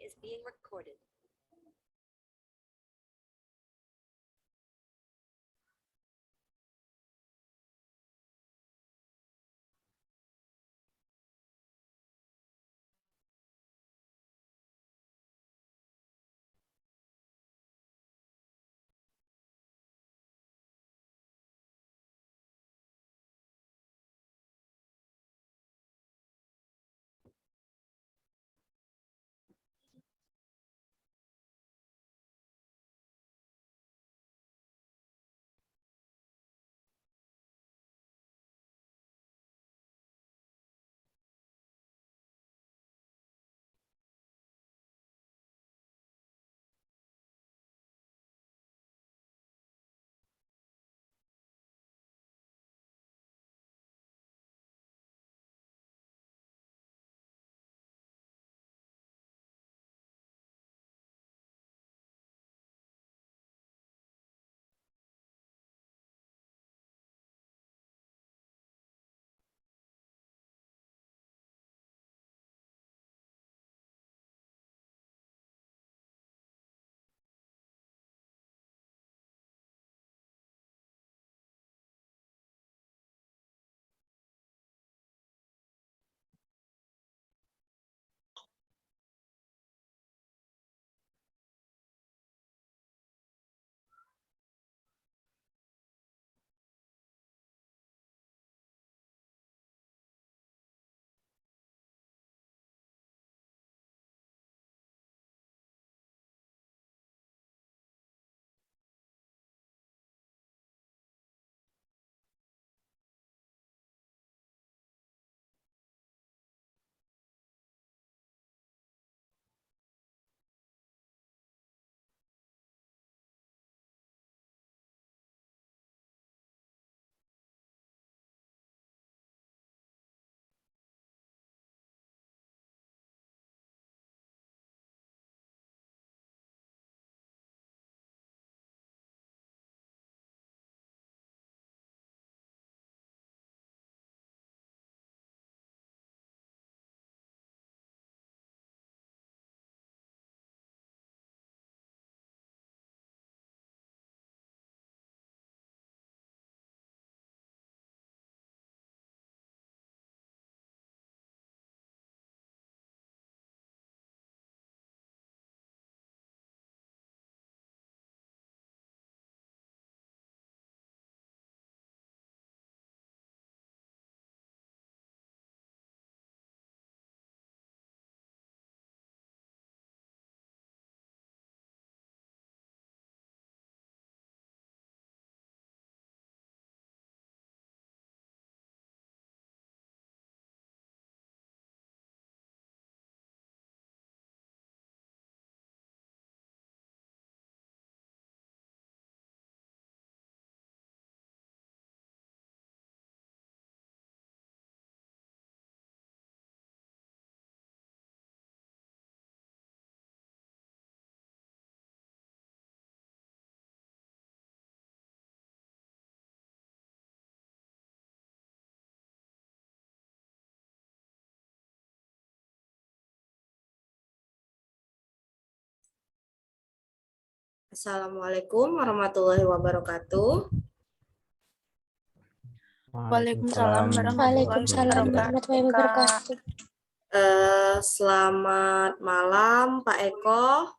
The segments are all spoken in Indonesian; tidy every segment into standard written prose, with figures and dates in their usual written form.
is being recorded. Assalamualaikum warahmatullahi wabarakatuh. Waalaikumsalam Waalaikumsalam warahmatullahi wabarakatuh. Selamat malam Pak Eko.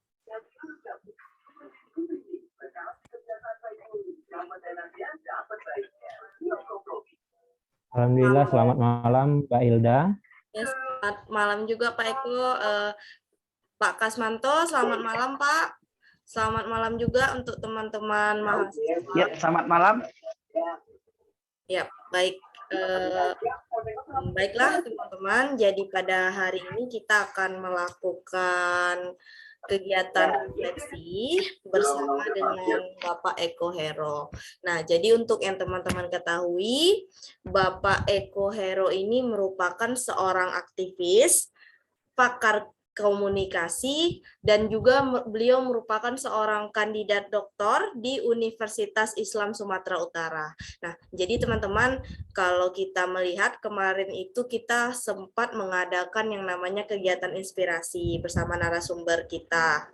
Alhamdulillah, selamat malam Mbak Hilda. Ya, selamat malam juga Pak Eko. Pak Kasmanto, selamat malam Pak. Selamat malam juga untuk teman-teman mahasiswa. Ya, selamat malam. Ya, baik. Baiklah teman-teman, jadi pada hari ini kita akan melakukan kegiatan refleksi bersama dengan Bapak Eko Hero. Nah, jadi untuk yang teman-teman ketahui, Bapak Eko Hero ini merupakan seorang aktivis, pakar komunikasi, dan juga beliau merupakan seorang kandidat doktor di Universitas Islam Sumatera Utara. Nah, jadi teman-teman, kalau kita melihat kemarin itu kita sempat mengadakan yang namanya kegiatan inspirasi bersama narasumber kita.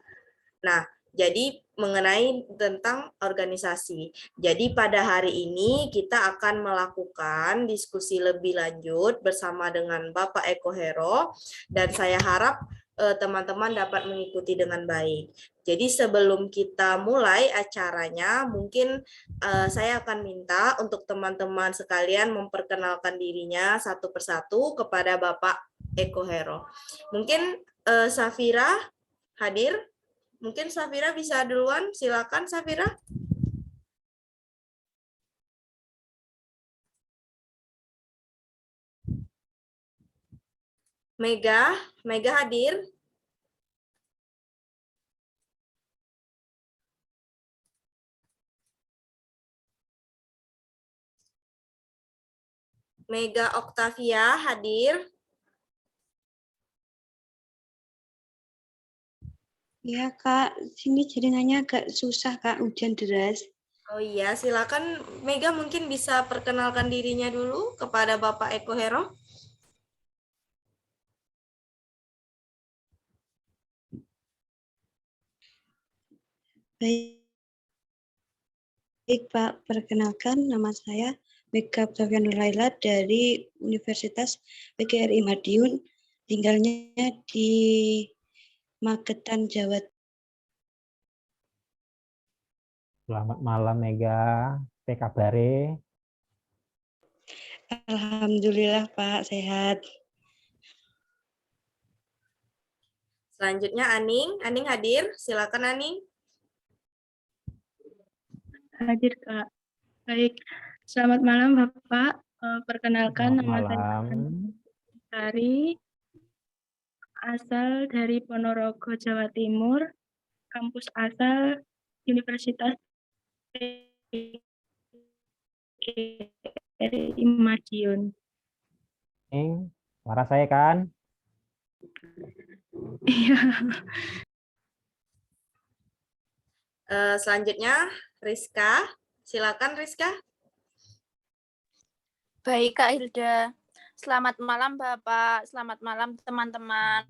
Nah, jadi mengenai tentang organisasi. Jadi pada hari ini kita akan melakukan diskusi lebih lanjut bersama dengan Bapak Eko Hero, dan saya harap teman-teman dapat mengikuti dengan baik. Jadi sebelum kita mulai acaranya, mungkin saya akan minta untuk teman-teman sekalian memperkenalkan dirinya satu persatu kepada Bapak Eko Hero. Mungkin Safira hadir? Mungkin Safira bisa duluan, silakan Safira. Mega hadir. Mega Oktavia hadir. Ya Kak, sini jaringannya agak susah Kak, hujan deras. Oh iya, silakan Mega mungkin bisa perkenalkan dirinya dulu kepada Bapak Eko Hero. Baik Pak, perkenalkan nama saya Mega Oktavia Nurlaila dari Universitas PGRI Madiun, tinggalnya di Magetan, Jawa Timur. Selamat malam Mega. Apa kabare? Alhamdulillah Pak, sehat. Selanjutnya Aning hadir. Silakan Aning. Hadir Kak. Baik, selamat malam Bapak. Perkenalkan Selamat nama saya malam. Sari, asal dari Ponorogo, Jawa Timur, kampus asal Universitas PGRI Madiun. Suara saya kan? Iya. Selanjutnya Rizka. Silakan Rizka. Baik Kak Hilda. Selamat malam Bapak, selamat malam teman-teman.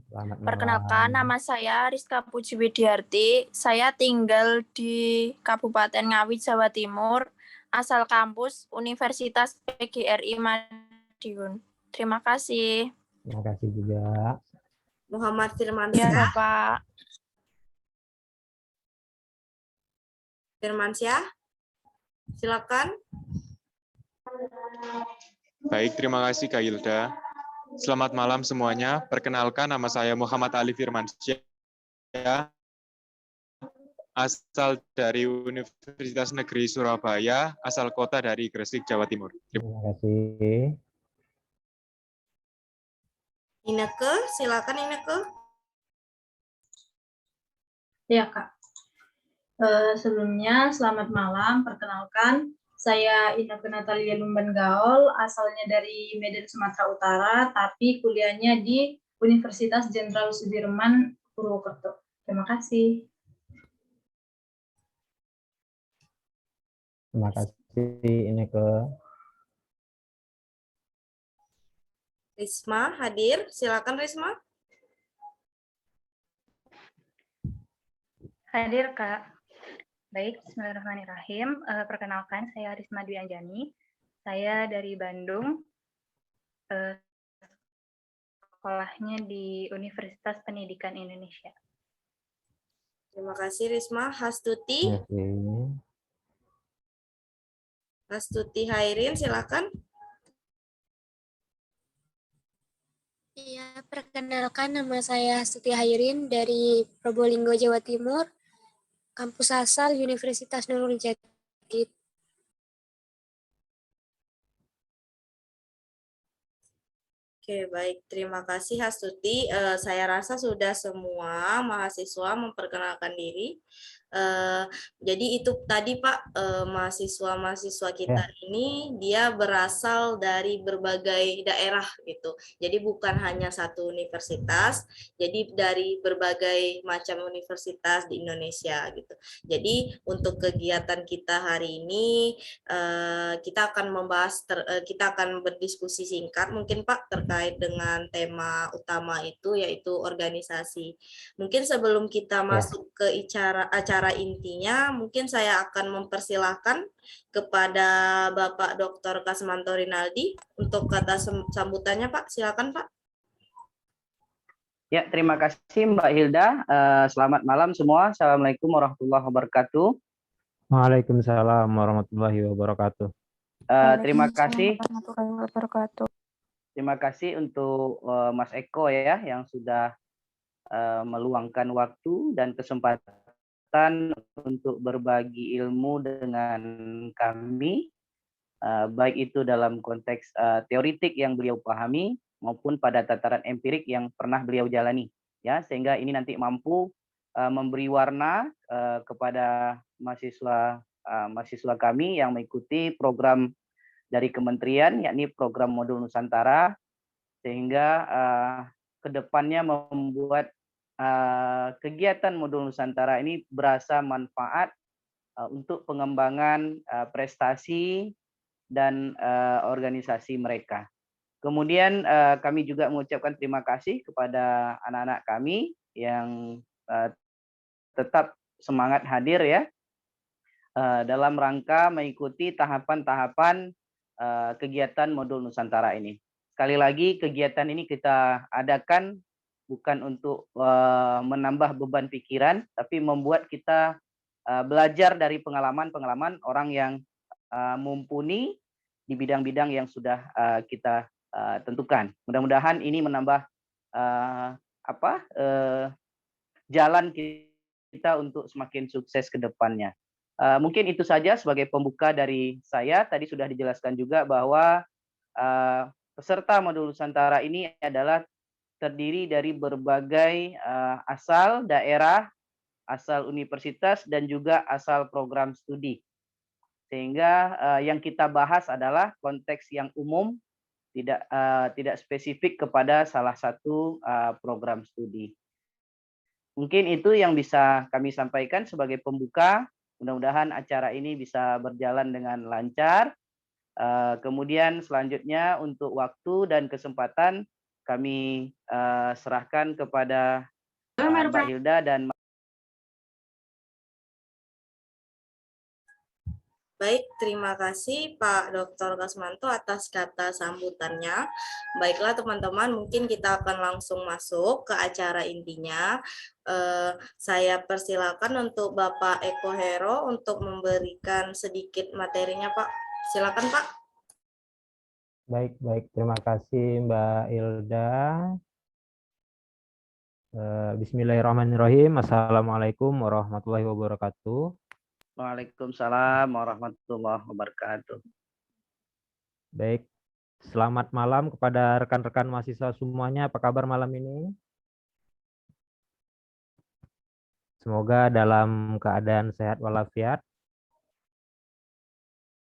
Selamat malam. Perkenalkan, nama saya Rizka Puji Widiarti. Saya tinggal di Kabupaten Ngawi, Jawa Timur, asal kampus Universitas PGRI Madiun. Terima kasih. Terima kasih juga. Muhammad Ya Firmansyah. Bapak. Firmansyah. Silakan. Baik, terima kasih Kak Hilda. Selamat malam semuanya. Perkenalkan, nama saya Muhammad Ali Firmansyah, asal dari Universitas Negeri Surabaya, asal kota dari Gresik, Jawa Timur. Terima kasih. Ineke, silakan Ineke. Ya Kak. Sebelumnya selamat malam. Perkenalkan, saya Ineke Natalia Lumban Gaol, asalnya dari Medan, Sumatera Utara, tapi kuliahnya di Universitas Jenderal Sudirman, Purwokerto. Terima kasih. Terima kasih Ineke. Risma hadir. Silakan Risma. Hadir Kak. Baik, bismillahirrahmanirrahim. Perkenalkan, saya Risma Dwi Anjani. Saya dari Bandung. Sekolahnya di Universitas Pendidikan Indonesia. Terima kasih Risma. Hastuti. Terima kasih. Hastuti Hairin, silakan. Ya, perkenalkan nama saya Astuti Hairin dari Probolinggo, Jawa Timur, kampus asal Universitas Nurul Jatid. Oke, baik. Terima kasih Hastuti. Saya rasa sudah semua mahasiswa memperkenalkan diri. Jadi itu tadi Pak, mahasiswa-mahasiswa kita Ya. ini dia berasal dari berbagai daerah gitu. Jadi bukan hanya satu universitas, jadi dari berbagai macam universitas di Indonesia gitu. Jadi untuk kegiatan kita hari ini kita akan kita akan berdiskusi singkat mungkin Pak terkait dengan tema utama itu yaitu organisasi. Mungkin sebelum kita masuk ke acara intinya, mungkin saya akan mempersilahkan kepada Bapak Dr. Kasmanto Rinaldi untuk kata sambutannya Pak. Silakan Pak. Ya, terima kasih Mbak Hilda. Selamat malam semua. Assalamualaikum warahmatullahi wabarakatuh. Waalaikumsalam warahmatullahi wabarakatuh. Terima kasih. Warahmatullahi wabarakatuh. Terima kasih untuk Mas Eko ya yang sudah meluangkan waktu dan kesempatan untuk berbagi ilmu dengan kami, baik itu dalam konteks teoritik yang beliau pahami maupun pada tataran empirik yang pernah beliau jalani, ya, sehingga ini nanti mampu memberi warna kepada mahasiswa kami yang mengikuti program dari kementerian, yakni program Modul Nusantara, sehingga kedepannya membuat kegiatan Modul Nusantara ini berasa manfaat untuk pengembangan prestasi dan organisasi mereka. Kemudian kami juga mengucapkan terima kasih kepada anak-anak kami yang tetap semangat hadir ya dalam rangka mengikuti tahapan-tahapan kegiatan Modul Nusantara ini. Sekali lagi kegiatan ini kita adakan bukan untuk menambah beban pikiran, tapi membuat kita belajar dari pengalaman-pengalaman orang yang mumpuni di bidang-bidang yang sudah kita tentukan. Mudah-mudahan ini menambah jalan kita untuk semakin sukses ke depannya. Mungkin itu saja sebagai pembuka dari saya. Tadi sudah dijelaskan juga bahwa peserta Modul Nusantara ini adalah terdiri dari berbagai asal daerah, asal universitas, dan juga asal program studi. Sehingga yang kita bahas adalah konteks yang umum, tidak spesifik kepada salah satu program studi. Mungkin itu yang bisa kami sampaikan sebagai pembuka. Mudah-mudahan acara ini bisa berjalan dengan lancar. Kemudian selanjutnya untuk waktu dan kesempatan kami serahkan kepada Mbak Hilda dan Baik, terima kasih Pak Dr. Kasmanto atas kata sambutannya. Baiklah teman-teman, mungkin kita akan langsung masuk ke acara intinya. Saya persilakan untuk Bapak Eko Hero untuk memberikan sedikit materinya Pak. Silakan Pak. Baik. Terima kasih Mbak Hilda. Bismillahirrahmanirrahim. Assalamualaikum warahmatullahi wabarakatuh. Waalaikumsalam warahmatullahi wabarakatuh. Baik, selamat malam kepada rekan-rekan mahasiswa semuanya. Apa kabar malam ini? Semoga dalam keadaan sehat walafiat.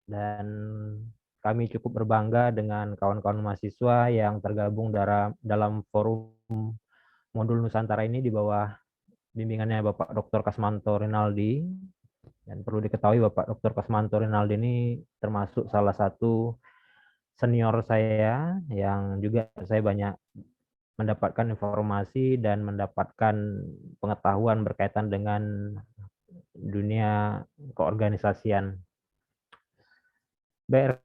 Dan kami cukup berbangga dengan kawan-kawan mahasiswa yang tergabung dalam forum Modul Nusantara ini di bawah bimbingannya Bapak Dr. Kasmanto Rinaldi. Dan perlu diketahui Bapak Dr. Kasmanto Rinaldi ini termasuk salah satu senior saya yang juga saya banyak mendapatkan informasi dan mendapatkan pengetahuan berkaitan dengan dunia keorganisasian. Baik,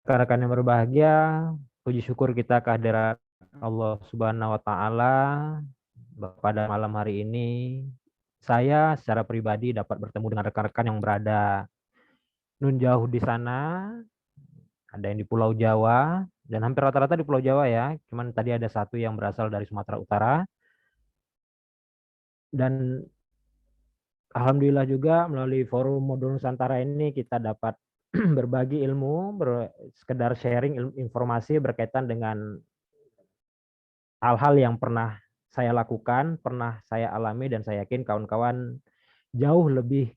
rekan-rekan yang berbahagia, puji syukur kita kehadirat Allah Subhanahu wa Ta'ala. Pada malam hari ini, saya secara pribadi dapat bertemu dengan rekan-rekan yang berada nun jauh di sana, ada yang di Pulau Jawa, dan hampir rata-rata di Pulau Jawa ya, cuman tadi ada satu yang berasal dari Sumatera Utara. Dan alhamdulillah juga melalui forum Modul Nusantara ini kita dapat berbagi ilmu, sekedar sharing informasi berkaitan dengan hal-hal yang pernah saya lakukan, pernah saya alami, dan saya yakin kawan-kawan jauh lebih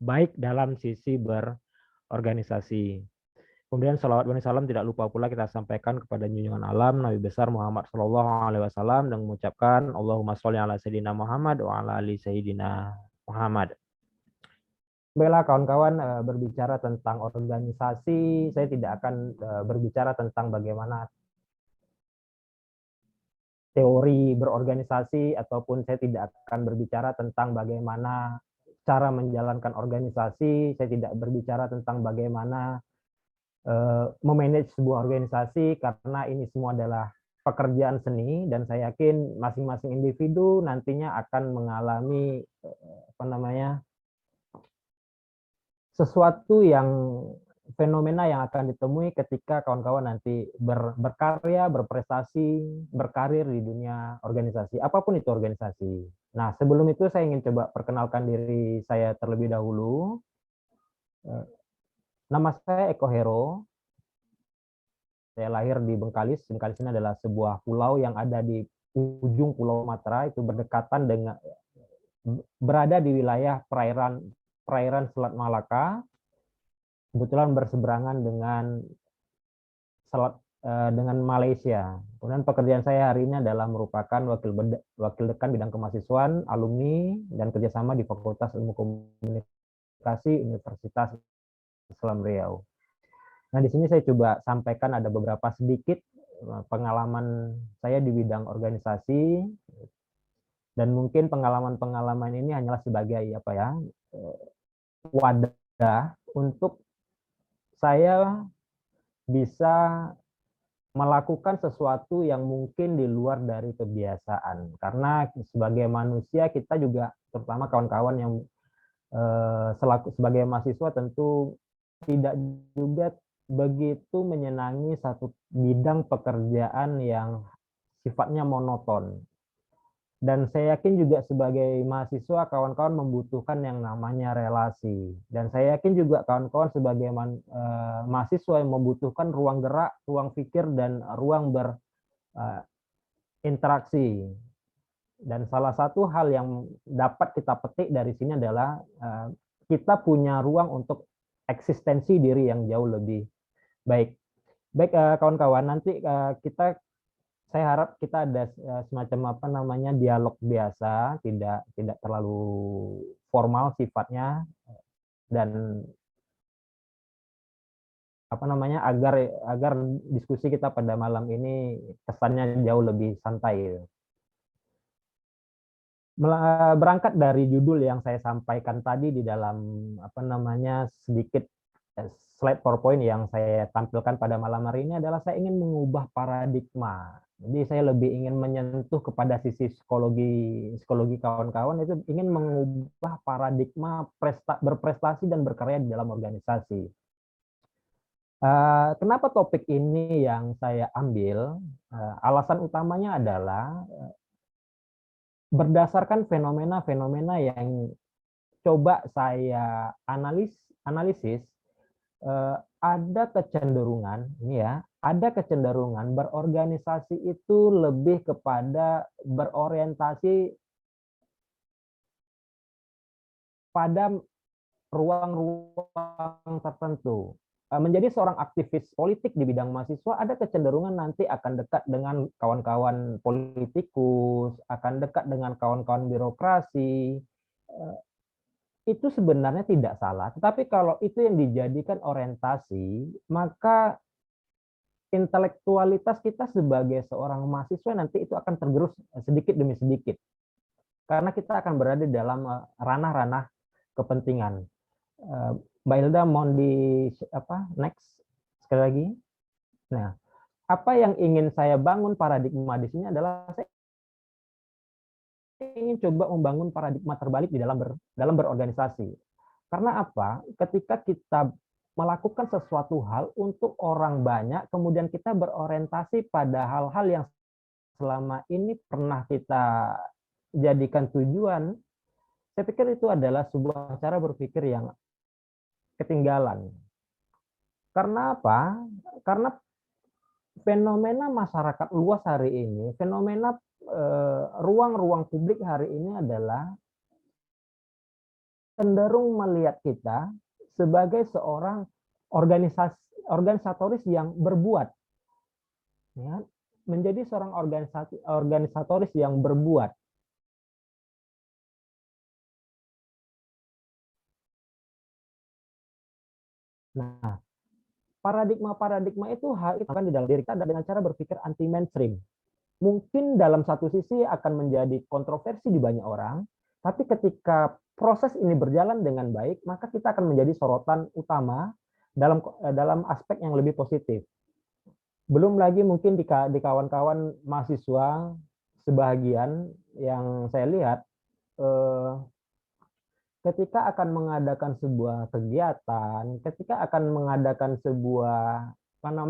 baik dalam sisi berorganisasi. Kemudian salawat dan salam tidak lupa pula kita sampaikan kepada junjungan alam Nabi besar Muhammad Shallallahu Alaihi Wasallam dan mengucapkan Allahumma sholli ala sayyidina Muhammad wa ala ali sayyidina Muhammad. Baiklah kawan-kawan, berbicara tentang organisasi, saya tidak akan berbicara tentang bagaimana teori berorganisasi, ataupun saya tidak akan berbicara tentang bagaimana cara menjalankan organisasi, saya tidak berbicara tentang bagaimana memanage sebuah organisasi, karena ini semua adalah pekerjaan seni dan saya yakin masing-masing individu nantinya akan mengalami sesuatu yang fenomena yang akan ditemui ketika kawan-kawan nanti berkarya, berprestasi, berkarir di dunia organisasi, apapun itu organisasi. Nah, sebelum itu saya ingin coba perkenalkan diri saya terlebih dahulu. Nama saya Eko Hero. Saya lahir di Bengkalis. Bengkalis ini adalah sebuah pulau yang ada di ujung Pulau Sumatera, itu berdekatan dengan berada di wilayah perairan Selat Malaka. Kebetulan berseberangan dengan Malaysia. Kemudian pekerjaan saya hari ini adalah merupakan wakil dekan bidang kemahasiswaan, alumni, dan kerjasama di Fakultas Ilmu Komunikasi Universitas Islam Riau. Nah, di sini saya coba sampaikan ada beberapa sedikit pengalaman saya di bidang organisasi, dan mungkin pengalaman-pengalaman ini hanyalah sebagai wadah untuk saya bisa melakukan sesuatu yang mungkin di luar dari kebiasaan. Karena sebagai manusia kita juga, terutama kawan-kawan yang sebagai mahasiswa, tentu tidak juga begitu menyenangi satu bidang pekerjaan yang sifatnya monoton. Dan saya yakin juga sebagai mahasiswa, kawan-kawan membutuhkan yang namanya relasi. Dan saya yakin juga kawan-kawan sebagai mahasiswa yang membutuhkan ruang gerak, ruang pikir, dan ruang berinteraksi. Dan salah satu hal yang dapat kita petik dari sini adalah kita punya ruang untuk eksistensi diri yang jauh lebih baik. Baik kawan-kawan, nanti saya harap kita ada semacam dialog biasa, tidak terlalu formal sifatnya, dan agar diskusi kita pada malam ini kesannya jauh lebih santai. Berangkat dari judul yang saya sampaikan tadi di dalam sedikit slide PowerPoint yang saya tampilkan pada malam hari ini adalah saya ingin mengubah paradigma. Jadi saya lebih ingin menyentuh kepada sisi psikologi kawan-kawan, itu ingin mengubah paradigma berprestasi dan berkarya di dalam organisasi. Kenapa topik ini yang saya ambil? Alasan utamanya adalah berdasarkan fenomena-fenomena yang coba saya analisis, ada kecenderungan berorganisasi itu lebih kepada berorientasi pada ruang-ruang tertentu. Menjadi seorang aktivis politik di bidang mahasiswa, ada kecenderungan nanti akan dekat dengan kawan-kawan politikus, akan dekat dengan kawan-kawan birokrasi. Itu sebenarnya tidak salah, tetapi kalau itu yang dijadikan orientasi, maka intelektualitas kita sebagai seorang mahasiswa nanti itu akan tergerus sedikit demi sedikit, karena kita akan berada dalam ranah-ranah kepentingan. Mbak Hilda, mohon di next sekali lagi. Nah, apa yang ingin saya bangun paradigma di sini adalah saya ingin coba membangun paradigma terbalik di dalam berorganisasi. Karena apa? Ketika kita melakukan sesuatu hal untuk orang banyak, kemudian kita berorientasi pada hal-hal yang selama ini pernah kita jadikan tujuan, saya pikir itu adalah sebuah cara berpikir yang ketinggalan. Karena apa? Karena fenomena masyarakat luas hari ini, fenomena ruang-ruang publik hari ini adalah cenderung melihat kita sebagai seorang organisatoris yang berbuat, ya, menjadi seorang organisatoris yang berbuat. Nah, paradigma itu akan di dalam diri kita dengan cara berpikir anti mainstream. Mungkin dalam satu sisi akan menjadi kontroversi di banyak orang, tapi ketika proses ini berjalan dengan baik, maka kita akan menjadi sorotan utama dalam aspek yang lebih positif. Belum lagi mungkin di kawan-kawan mahasiswa sebahagian yang saya lihat ketika akan mengadakan sebuah kegiatan, ketika akan mengadakan sebuah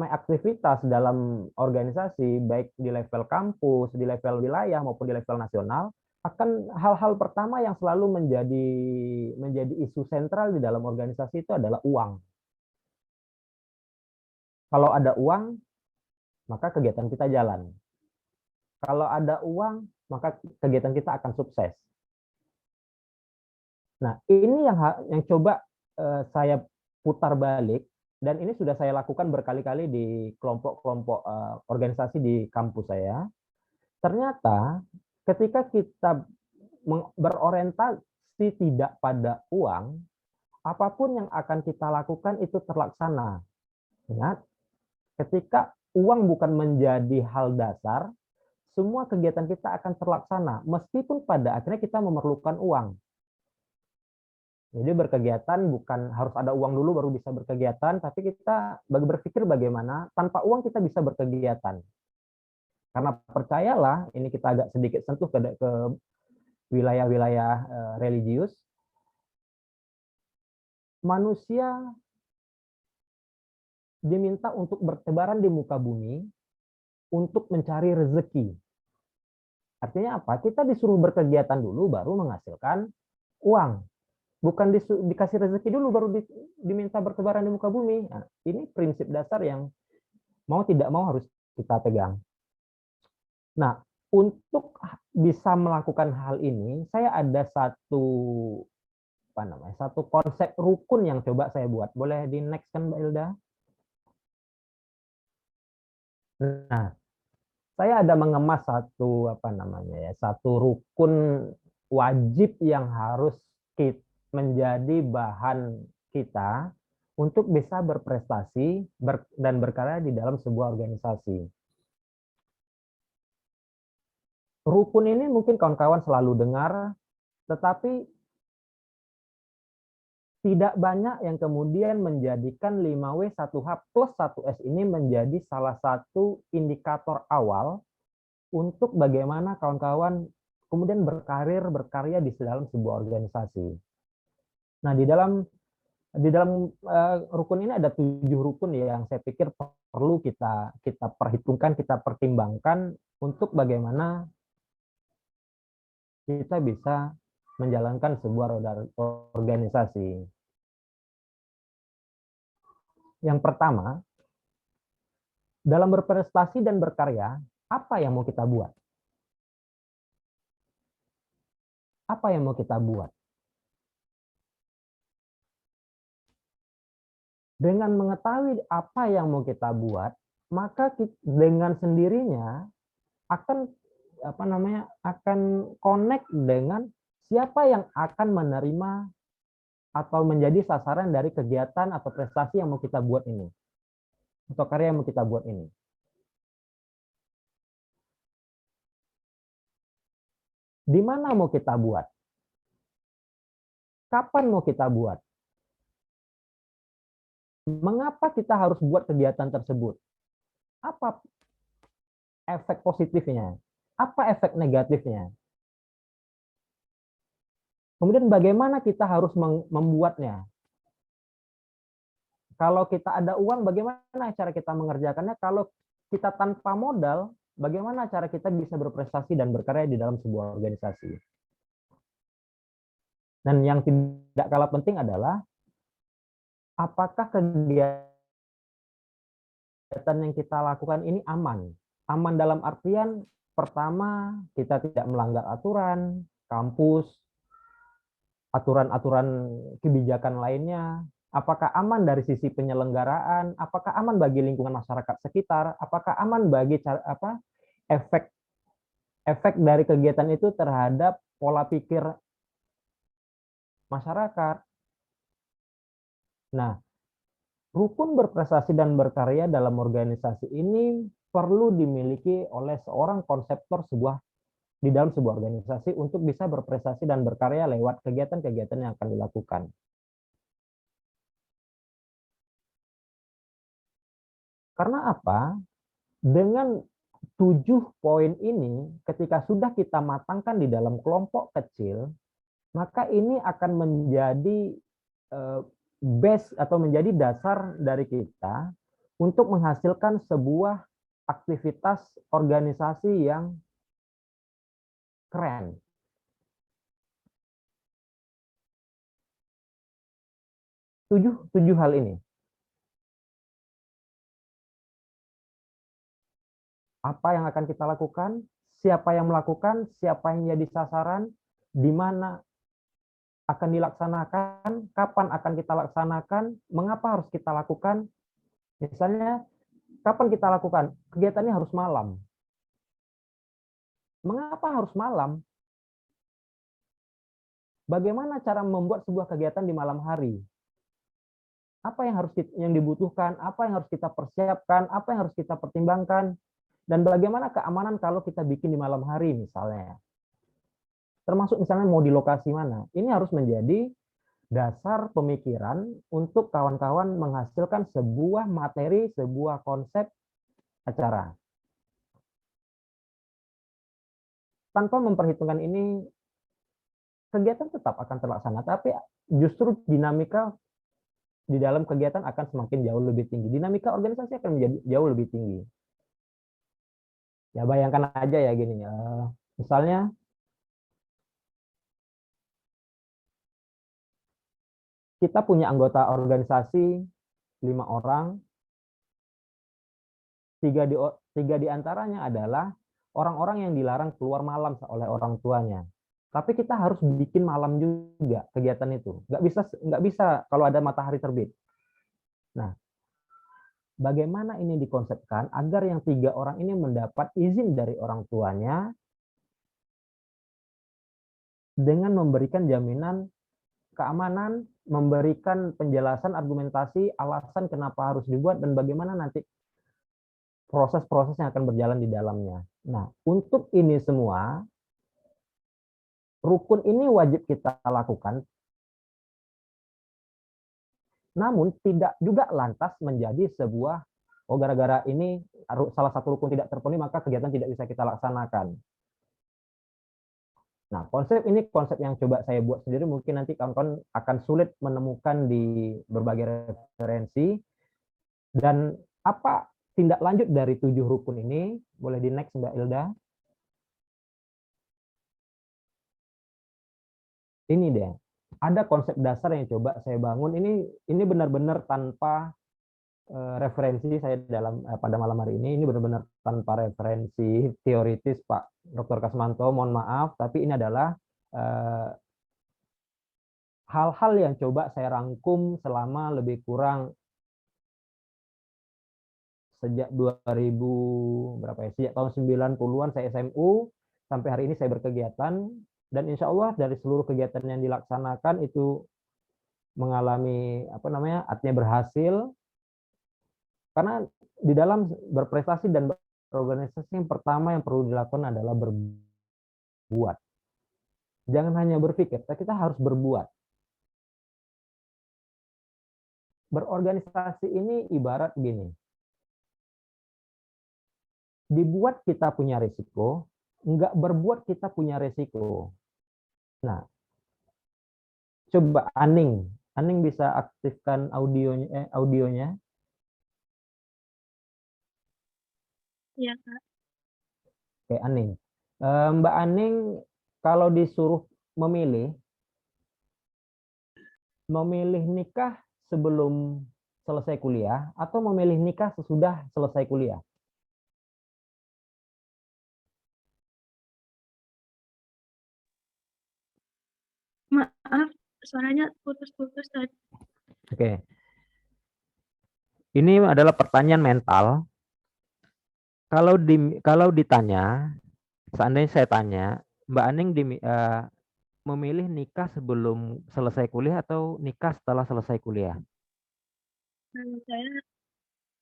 aktivitas dalam organisasi, baik di level kampus, di level wilayah maupun di level nasional, akan hal-hal pertama yang selalu menjadi isu sentral di dalam organisasi itu adalah uang. Kalau ada uang, maka kegiatan kita jalan. Kalau ada uang, maka kegiatan kita akan sukses. Nah, ini yang coba saya putar balik, dan ini sudah saya lakukan berkali-kali di kelompok-kelompok organisasi di kampus saya. Ternyata ketika kita berorientasi tidak pada uang, apapun yang akan kita lakukan itu terlaksana. Ingat, ketika uang bukan menjadi hal dasar, semua kegiatan kita akan terlaksana, meskipun pada akhirnya kita memerlukan uang. Jadi berkegiatan bukan harus ada uang dulu baru bisa berkegiatan, tapi kita berpikir bagaimana tanpa uang kita bisa berkegiatan. Karena percayalah, ini kita agak sedikit sentuh ke wilayah-wilayah religius, manusia diminta untuk bertebaran di muka bumi untuk mencari rezeki. Artinya apa? Kita disuruh berkegiatan dulu baru menghasilkan uang. Bukan dikasih rezeki dulu baru diminta bertebaran di muka bumi. Nah, ini prinsip dasar yang mau tidak mau harus kita pegang. Nah, untuk bisa melakukan hal ini, saya ada satu konsep rukun yang coba saya buat. Boleh di next kan, Mbak Ilda? Nah, saya ada mengemas satu rukun wajib yang harus menjadi bahan kita untuk bisa berprestasi dan berkarya di dalam sebuah organisasi. Rukun ini mungkin kawan-kawan selalu dengar, tetapi tidak banyak yang kemudian menjadikan 5W 1H plus 1S ini menjadi salah satu indikator awal untuk bagaimana kawan-kawan kemudian berkarya di dalam sebuah organisasi. Nah, di dalam rukun ini ada 7 rukun yang saya pikir perlu kita perhitungkan, kita pertimbangkan untuk bagaimana kita bisa menjalankan sebuah organisasi. Yang pertama, dalam berprestasi dan berkarya, apa yang mau kita buat? Apa yang mau kita buat? Dengan mengetahui apa yang mau kita buat, maka dengan sendirinya akan connect dengan siapa yang akan menerima atau menjadi sasaran dari kegiatan atau prestasi yang mau kita buat ini, atau karya yang mau kita buat ini. Di mana mau kita buat? Kapan mau kita buat? Mengapa kita harus buat kegiatan tersebut? Apa efek positifnya? Apa efek negatifnya? Kemudian bagaimana kita harus membuatnya? Kalau kita ada uang, bagaimana cara kita mengerjakannya? Kalau kita tanpa modal, bagaimana cara kita bisa berprestasi dan berkarya di dalam sebuah organisasi? Dan yang tidak kalah penting adalah apakah kegiatan yang kita lakukan ini aman? Aman dalam artian, pertama, kita tidak melanggar aturan, kampus, aturan-aturan kebijakan lainnya, apakah aman dari sisi penyelenggaraan, apakah aman bagi lingkungan masyarakat sekitar, apakah aman bagi efek dari kegiatan itu terhadap pola pikir masyarakat. Nah, rukun berprestasi dan berkarya dalam organisasi ini perlu dimiliki oleh seorang konseptor di dalam sebuah organisasi untuk bisa berprestasi dan berkarya lewat kegiatan-kegiatan yang akan dilakukan. Karena apa? Dengan 7 poin ini, ketika sudah kita matangkan di dalam kelompok kecil, maka ini akan menjadi base atau menjadi dasar dari kita untuk menghasilkan sebuah aktivitas organisasi yang keren. Tujuh hal ini. Apa yang akan kita lakukan, siapa yang melakukan, siapa yang jadi sasaran, di mana akan dilaksanakan, kapan akan kita laksanakan, mengapa harus kita lakukan. Misalnya, kapan kita lakukan? Kegiatannya harus malam. Mengapa harus malam? Bagaimana cara membuat sebuah kegiatan di malam hari? Apa yang dibutuhkan, apa yang harus kita persiapkan, apa yang harus kita pertimbangkan, dan bagaimana keamanan kalau kita bikin di malam hari misalnya. Termasuk misalnya mau di lokasi mana. Ini harus menjadi dasar pemikiran untuk kawan-kawan menghasilkan sebuah materi, sebuah konsep acara. Tanpa memperhitungkan ini, kegiatan tetap akan terlaksana, tapi justru dinamika di dalam kegiatan akan semakin jauh lebih tinggi. Dinamika organisasi akan menjadi jauh lebih tinggi. Ya bayangkan aja ya gini ya. Misalnya kita punya anggota organisasi 5 orang, 3 di antaranya adalah orang-orang yang dilarang keluar malam oleh orang tuanya. Tapi kita harus bikin malam juga kegiatan itu. Nggak bisa kalau ada matahari terbit. Nah, bagaimana ini dikonsepkan agar yang 3 orang ini mendapat izin dari orang tuanya dengan memberikan jaminan keamanan, memberikan penjelasan, argumentasi, alasan kenapa harus dibuat, dan bagaimana nanti proses-proses yang akan berjalan di dalamnya. Nah, untuk ini semua, rukun ini wajib kita lakukan, namun tidak juga lantas menjadi sebuah, oh gara-gara ini salah satu rukun tidak terpenuhi, maka kegiatan tidak bisa kita laksanakan. Nah, konsep ini konsep yang coba saya buat sendiri, mungkin nanti kawan-kawan akan sulit menemukan di berbagai referensi. Dan apa tindak lanjut dari 7 rukun ini? Boleh di next Mbak Ilda. Ini deh, ada konsep dasar yang coba saya bangun. Ini benar-benar tanpa referensi saya pada malam hari ini. Ini benar-benar tanpa referensi teoritis Pak Dr. Kasmanto, mohon maaf, tapi ini adalah hal-hal yang coba saya rangkum selama lebih kurang sejak 2000 berapa ya? Sejak tahun 90-an saya SMU sampai hari ini saya berkegiatan, dan insya Allah dari seluruh kegiatan yang dilaksanakan itu mengalami artinya berhasil. Karena di dalam berprestasi dan berorganisasi yang pertama yang perlu dilakukan adalah berbuat. Jangan hanya berpikir, tapi kita harus berbuat. Berorganisasi ini ibarat gini. Dibuat kita punya risiko, enggak berbuat kita punya risiko. Nah, coba Aning bisa aktifkan audionya. Iya, Kak. Oke, Aning. Mbak Aning, kalau disuruh memilih nikah sebelum selesai kuliah atau memilih nikah sesudah selesai kuliah? Maaf, suaranya putus-putus tadi. Oke. Ini adalah pertanyaan mental. Kalau ditanya, seandainya saya tanya, Mbak Aning memilih nikah sebelum selesai kuliah atau nikah setelah selesai kuliah? Kalau saya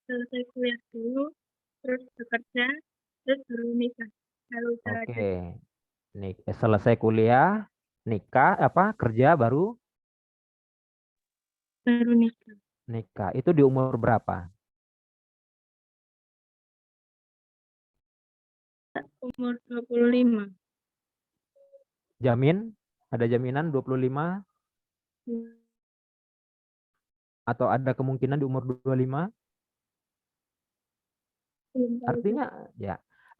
selesai kuliah dulu, terus bekerja, terus baru nikah. Kalau udah ada Oke. Selesai kuliah, nikah, kerja baru baru nikah. nikah. Itu di umur berapa? Umur 25. Jamin? Ada jaminan 25 atau ada kemungkinan di umur 25?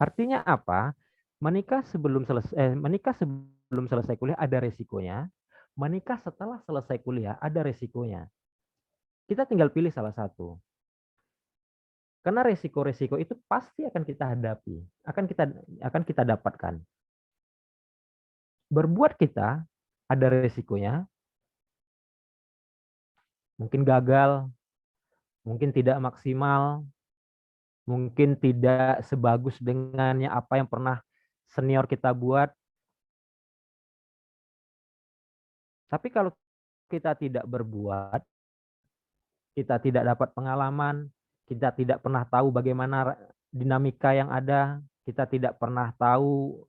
Artinya apa? Menikah sebelum selesai kuliah ada resikonya. Menikah setelah selesai kuliah ada resikonya. Kita tinggal pilih salah satu. Karena resiko-resiko itu pasti akan kita hadapi, akan kita dapatkan. Berbuat kita ada resikonya. Mungkin gagal, mungkin tidak maksimal, mungkin tidak sebagus dengannya apa yang pernah senior kita buat. Tapi kalau kita tidak berbuat, kita tidak dapat pengalaman, kita tidak pernah tahu bagaimana dinamika yang ada, kita tidak pernah tahu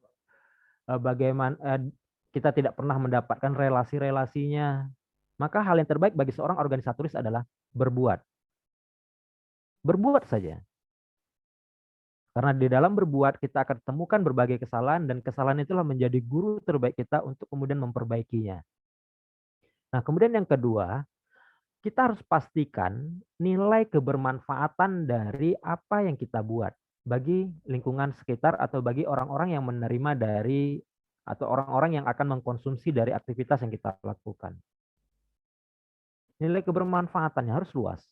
kita tidak pernah mendapatkan relasi-relasinya, maka hal yang terbaik bagi seorang organisatoris adalah berbuat. Berbuat saja. Karena di dalam berbuat kita akan temukan berbagai kesalahan dan kesalahan itulah menjadi guru terbaik kita untuk kemudian memperbaikinya. Nah, kemudian yang kedua, kita harus pastikan nilai kebermanfaatan dari apa yang kita buat bagi lingkungan sekitar atau bagi orang-orang yang menerima dari atau orang-orang yang akan mengkonsumsi dari aktivitas yang kita lakukan. Nilai kebermanfaatannya harus luas.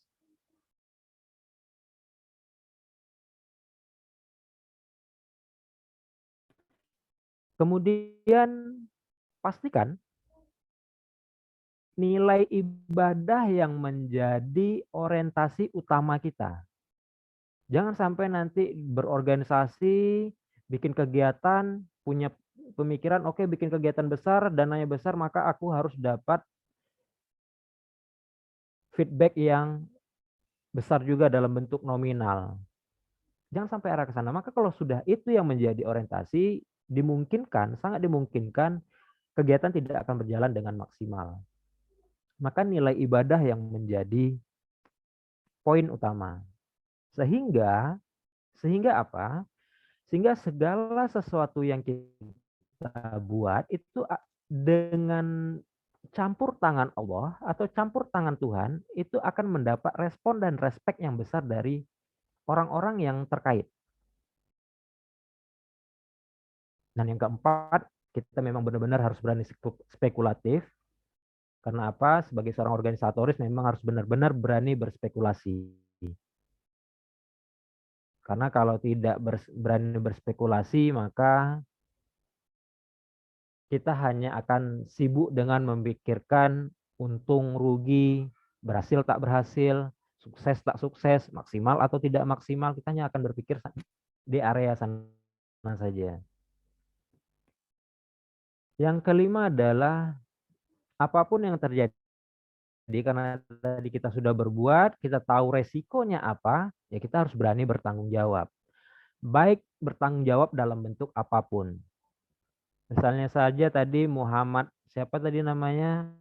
Kemudian pastikan nilai ibadah yang menjadi orientasi utama kita. Jangan sampai nanti berorganisasi, bikin kegiatan, punya pemikiran, oke, bikin kegiatan besar, dananya besar, maka aku harus dapat feedback yang besar juga dalam bentuk nominal. Jangan sampai arah ke sana. Maka kalau sudah itu yang menjadi orientasi, dimungkinkan, sangat dimungkinkan, kegiatan tidak akan berjalan dengan maksimal. Maka nilai ibadah yang menjadi poin utama. Sehingga apa? Sehingga segala sesuatu yang kita buat itu dengan campur tangan Allah atau campur tangan Tuhan itu akan mendapat respon dan respek yang besar dari orang-orang yang terkait. Dan yang keempat, kita memang benar-benar harus berani spekulatif. Karena apa? Sebagai seorang organisatoris memang harus benar-benar berani berspekulasi. Karena kalau tidak berani berspekulasi, maka kita hanya akan sibuk dengan memikirkan untung, rugi, berhasil tak berhasil, sukses tak sukses, maksimal atau tidak maksimal. Kita hanya akan berpikir di area sana saja. Yang kelima adalah apapun yang terjadi, karena tadi kita sudah berbuat, kita tahu resikonya apa, ya kita harus berani bertanggung jawab. Baik bertanggung jawab dalam bentuk apapun. Misalnya saja tadi Muhammad, siapa tadi namanya,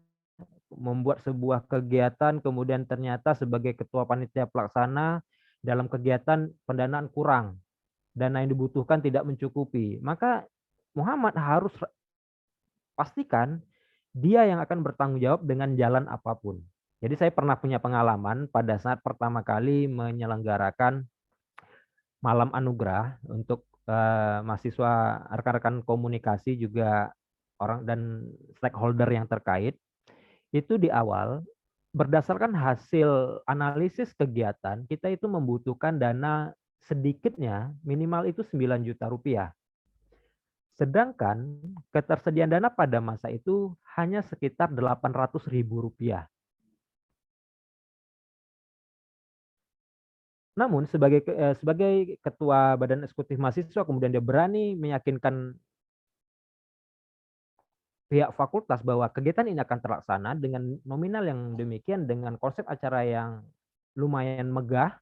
membuat sebuah kegiatan, kemudian ternyata sebagai ketua panitia pelaksana, dalam kegiatan pendanaan kurang, dana yang dibutuhkan tidak mencukupi. Maka Muhammad harus pastikan dia yang akan bertanggung jawab dengan jalan apapun. Jadi saya pernah punya pengalaman pada saat pertama kali menyelenggarakan malam anugerah untuk mahasiswa, rekan-rekan komunikasi juga orang dan stakeholder yang terkait. Itu di awal berdasarkan hasil analisis kegiatan kita itu membutuhkan dana sedikitnya minimal itu 9 juta rupiah. Sedangkan ketersediaan dana pada masa itu hanya sekitar Rp800.000. Namun sebagai ketua Badan Eksekutif Mahasiswa, kemudian dia berani meyakinkan pihak fakultas bahwa kegiatan ini akan terlaksana dengan nominal yang demikian, dengan konsep acara yang lumayan megah.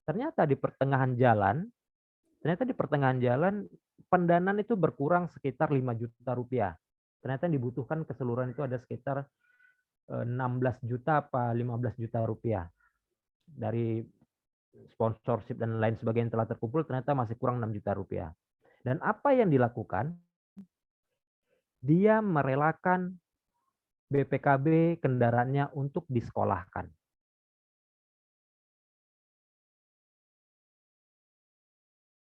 Ternyata di pertengahan jalan pendanaan itu berkurang sekitar 5 juta rupiah. Ternyata yang dibutuhkan keseluruhan itu ada sekitar 16 juta apa 15 juta rupiah. Dari sponsorship dan lain sebagainya telah terkumpul, ternyata masih kurang 6 juta rupiah. Dan apa yang dilakukan? Dia merelakan BPKB kendaraannya untuk disekolahkan.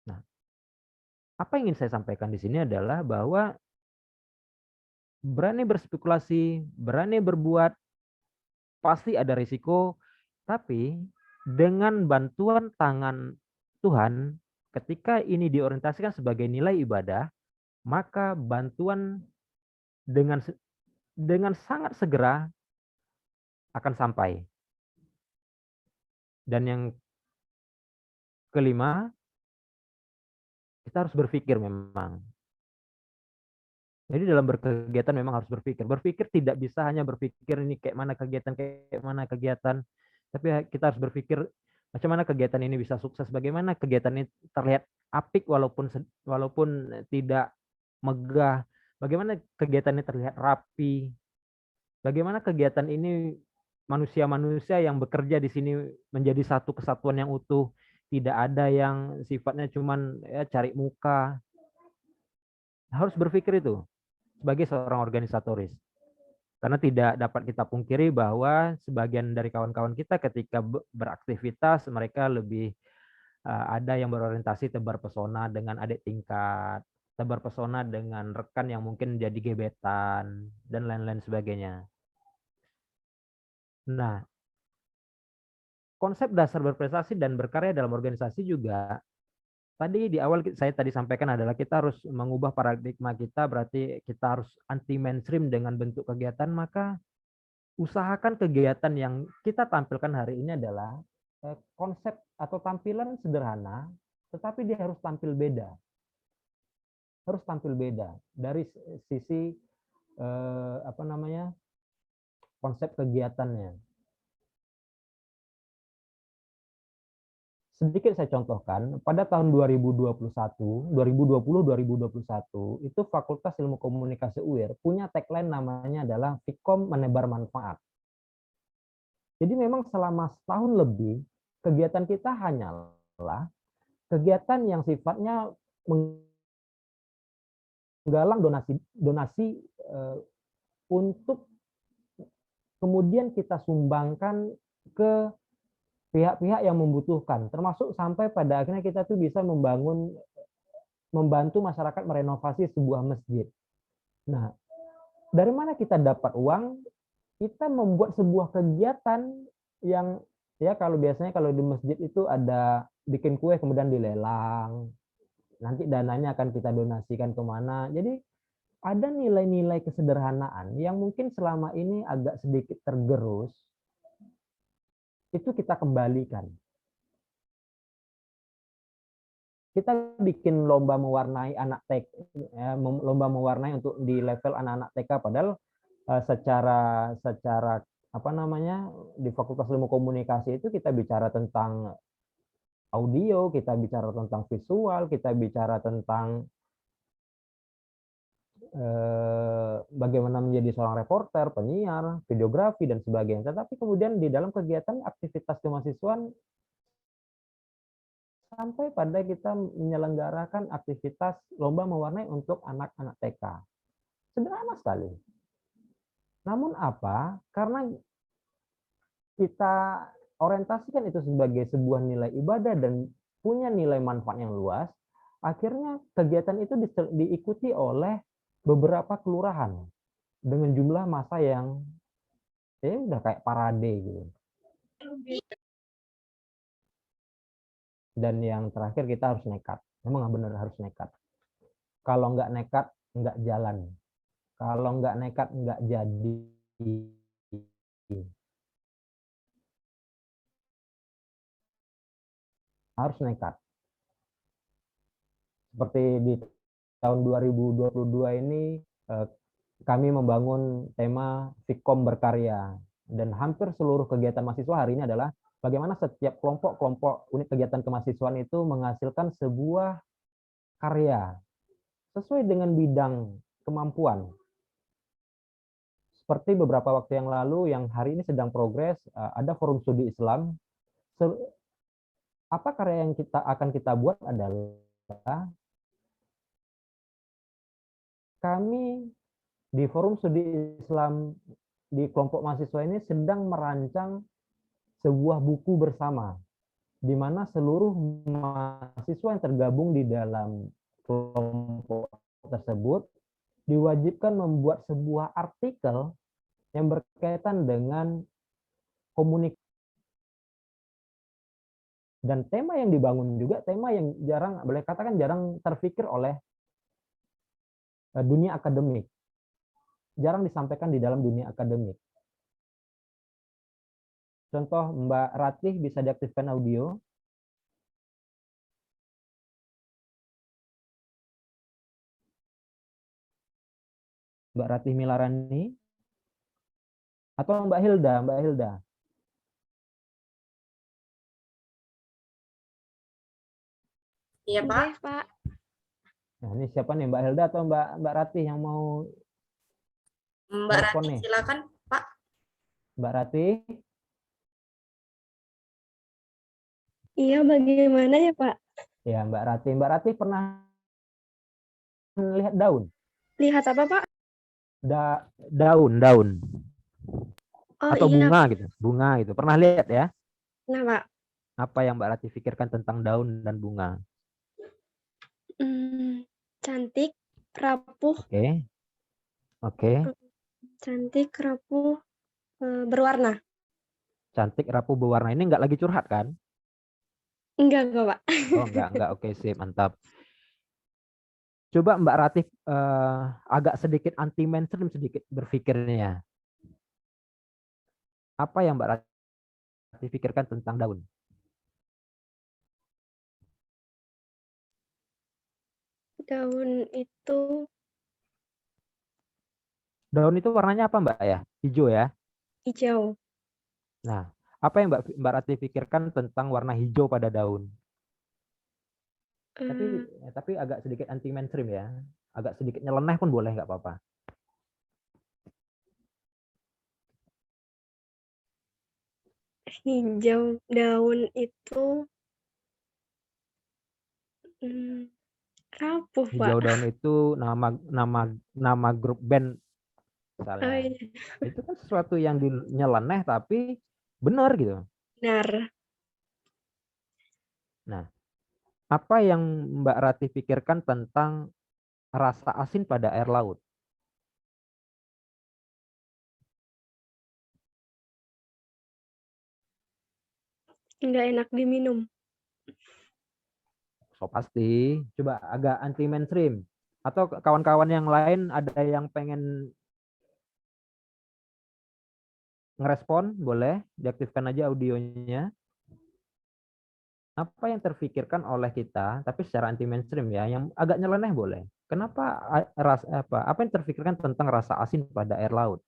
Nah, apa yang ingin saya sampaikan di sini adalah bahwa berani berspekulasi, berani berbuat, pasti ada risiko, tapi dengan bantuan tangan Tuhan, ketika ini diorientasikan sebagai nilai ibadah, maka bantuan dengan sangat segera akan sampai. Dan yang kelima, kita harus berpikir memang. Jadi dalam berkegiatan memang harus berpikir. Berpikir tidak bisa hanya berpikir ini kayak mana kegiatan. Tapi kita harus berpikir macam mana kegiatan ini bisa sukses, bagaimana kegiatan ini terlihat apik walaupun tidak megah, bagaimana kegiatan ini terlihat rapi, bagaimana kegiatan ini manusia-manusia yang bekerja di sini menjadi satu kesatuan yang utuh, tidak ada yang sifatnya cuman ya cari muka. Harus berpikir itu sebagai seorang organisatoris. Karena tidak dapat kita pungkiri bahwa sebagian dari kawan-kawan kita ketika beraktivitas, mereka lebih ada yang berorientasi tebar pesona dengan adik tingkat, tebar pesona dengan rekan yang mungkin jadi gebetan, dan lain-lain sebagainya. Nah, konsep dasar berprestasi dan berkarya dalam organisasi juga tadi di awal saya sampaikan adalah kita harus mengubah paradigma kita, berarti kita harus anti mainstream dengan bentuk kegiatan, maka usahakan kegiatan yang kita tampilkan hari ini adalah konsep atau tampilan sederhana, tetapi dia harus tampil beda. Harus tampil beda dari sisi konsep kegiatannya. Sedikit saya contohkan, pada tahun 2020-2021 itu Fakultas Ilmu Komunikasi UIR punya tagline namanya adalah Fikom Menebar Manfaat. Jadi memang selama setahun lebih kegiatan kita hanyalah kegiatan yang sifatnya menggalang donasi untuk kemudian kita sumbangkan ke pihak-pihak yang membutuhkan, termasuk sampai pada akhirnya kita tuh bisa membantu masyarakat merenovasi sebuah masjid. Nah, dari mana kita dapat uang? Kita membuat sebuah kegiatan yang ya kalau biasanya kalau di masjid itu ada bikin kue kemudian dilelang, nanti dananya akan kita donasikan kemana. Jadi ada nilai-nilai kesederhanaan yang mungkin selama ini agak sedikit tergerus, itu kita kembalikan. Kita bikin lomba mewarnai anak TK, lomba mewarnai untuk di level anak-anak TK, padahal secara di Fakultas Ilmu Komunikasi itu kita bicara tentang audio, kita bicara tentang visual, kita bicara tentang bagaimana menjadi seorang reporter, penyiar, videografi, dan sebagainya. Tetapi kemudian di dalam kegiatan aktivitas kemahasiswaan sampai pada kita menyelenggarakan aktivitas lomba mewarnai untuk anak-anak TK. Sederhana sekali. Namun apa? Karena kita orientasikan itu sebagai sebuah nilai ibadah dan punya nilai manfaat yang luas, akhirnya kegiatan itu diikuti oleh beberapa kelurahan dengan jumlah massa yang udah kayak parade gitu. Dan yang terakhir kita harus nekat. Memang benar harus nekat. Kalau nggak nekat, nggak jalan. Kalau nggak nekat, nggak jadi. Harus nekat. Seperti di tahun 2022 ini, kami membangun tema Fikom Berkarya. Dan hampir seluruh kegiatan mahasiswa hari ini adalah bagaimana setiap kelompok-kelompok unit kegiatan kemahasiswaan itu menghasilkan sebuah karya sesuai dengan bidang kemampuan. Seperti beberapa waktu yang lalu yang hari ini sedang progres, ada forum studi Islam. Apa karya yang akan kita buat adalah kami di forum studi Islam di kelompok mahasiswa ini sedang merancang sebuah buku bersama, di mana seluruh mahasiswa yang tergabung di dalam kelompok tersebut diwajibkan membuat sebuah artikel yang berkaitan dengan komunikasi. Dan tema yang dibangun juga tema yang jarang, boleh katakan jarang terpikir oleh dunia akademik. Jarang disampaikan di dalam dunia akademik. Contoh, Mbak Ratih bisa diaktifkan audio. Mbak Ratih Milarani. Atau Mbak Hilda, Mbak Hilda. Iya, Pak. Oke, Pak. Nah, ini siapa nih, Mbak Hilda atau Mbak Ratih yang mau Mbak telepon Ratih, nih? silakan, Pak. Mbak Ratih. Iya, bagaimana ya, Pak? Ya, Mbak Ratih. Mbak Ratih pernah lihat daun? Lihat apa, Pak? Daun. Oh, Atau iya. bunga gitu. Bunga gitu. Pernah lihat ya? Nah, Pak. Apa yang Mbak Ratih pikirkan tentang daun dan bunga? Cantik, rapuh. Oke. Cantik, rapuh, berwarna. Cantik, rapuh, berwarna. Ini nggak lagi curhat kan? Enggak, Pak. Oh, enggak. Oke, sip, mantap. Coba Mbak Ratih agak sedikit anti mainstream sedikit berpikirnya. Apa yang Mbak Ratih pikirkan tentang daun? Daun itu warnanya apa, Mbak ya? Hijau ya? Hijau. Nah, apa yang Mbak Ratih pikirkan tentang warna hijau pada daun? Tapi agak sedikit anti mainstream ya. Agak sedikit nyeleneh pun boleh, nggak apa-apa. Hijau daun itu rapuh, Pak. Hijau daun itu nama grup band misalnya. Oh, iya. Itu kan sesuatu yang nyeleneh tapi benar gitu. Benar. Nah, apa yang Mbak Ratih pikirkan tentang rasa asin pada air laut? Nggak enak diminum. So pasti. Coba agak anti mainstream. Atau kawan-kawan yang lain ada yang pengen ngerespon, boleh diaktifkan aja audionya. Apa yang terfikirkan oleh kita, tapi secara anti mainstream ya, yang agak nyeleneh boleh. Kenapa apa yang terfikirkan tentang rasa asin pada air laut?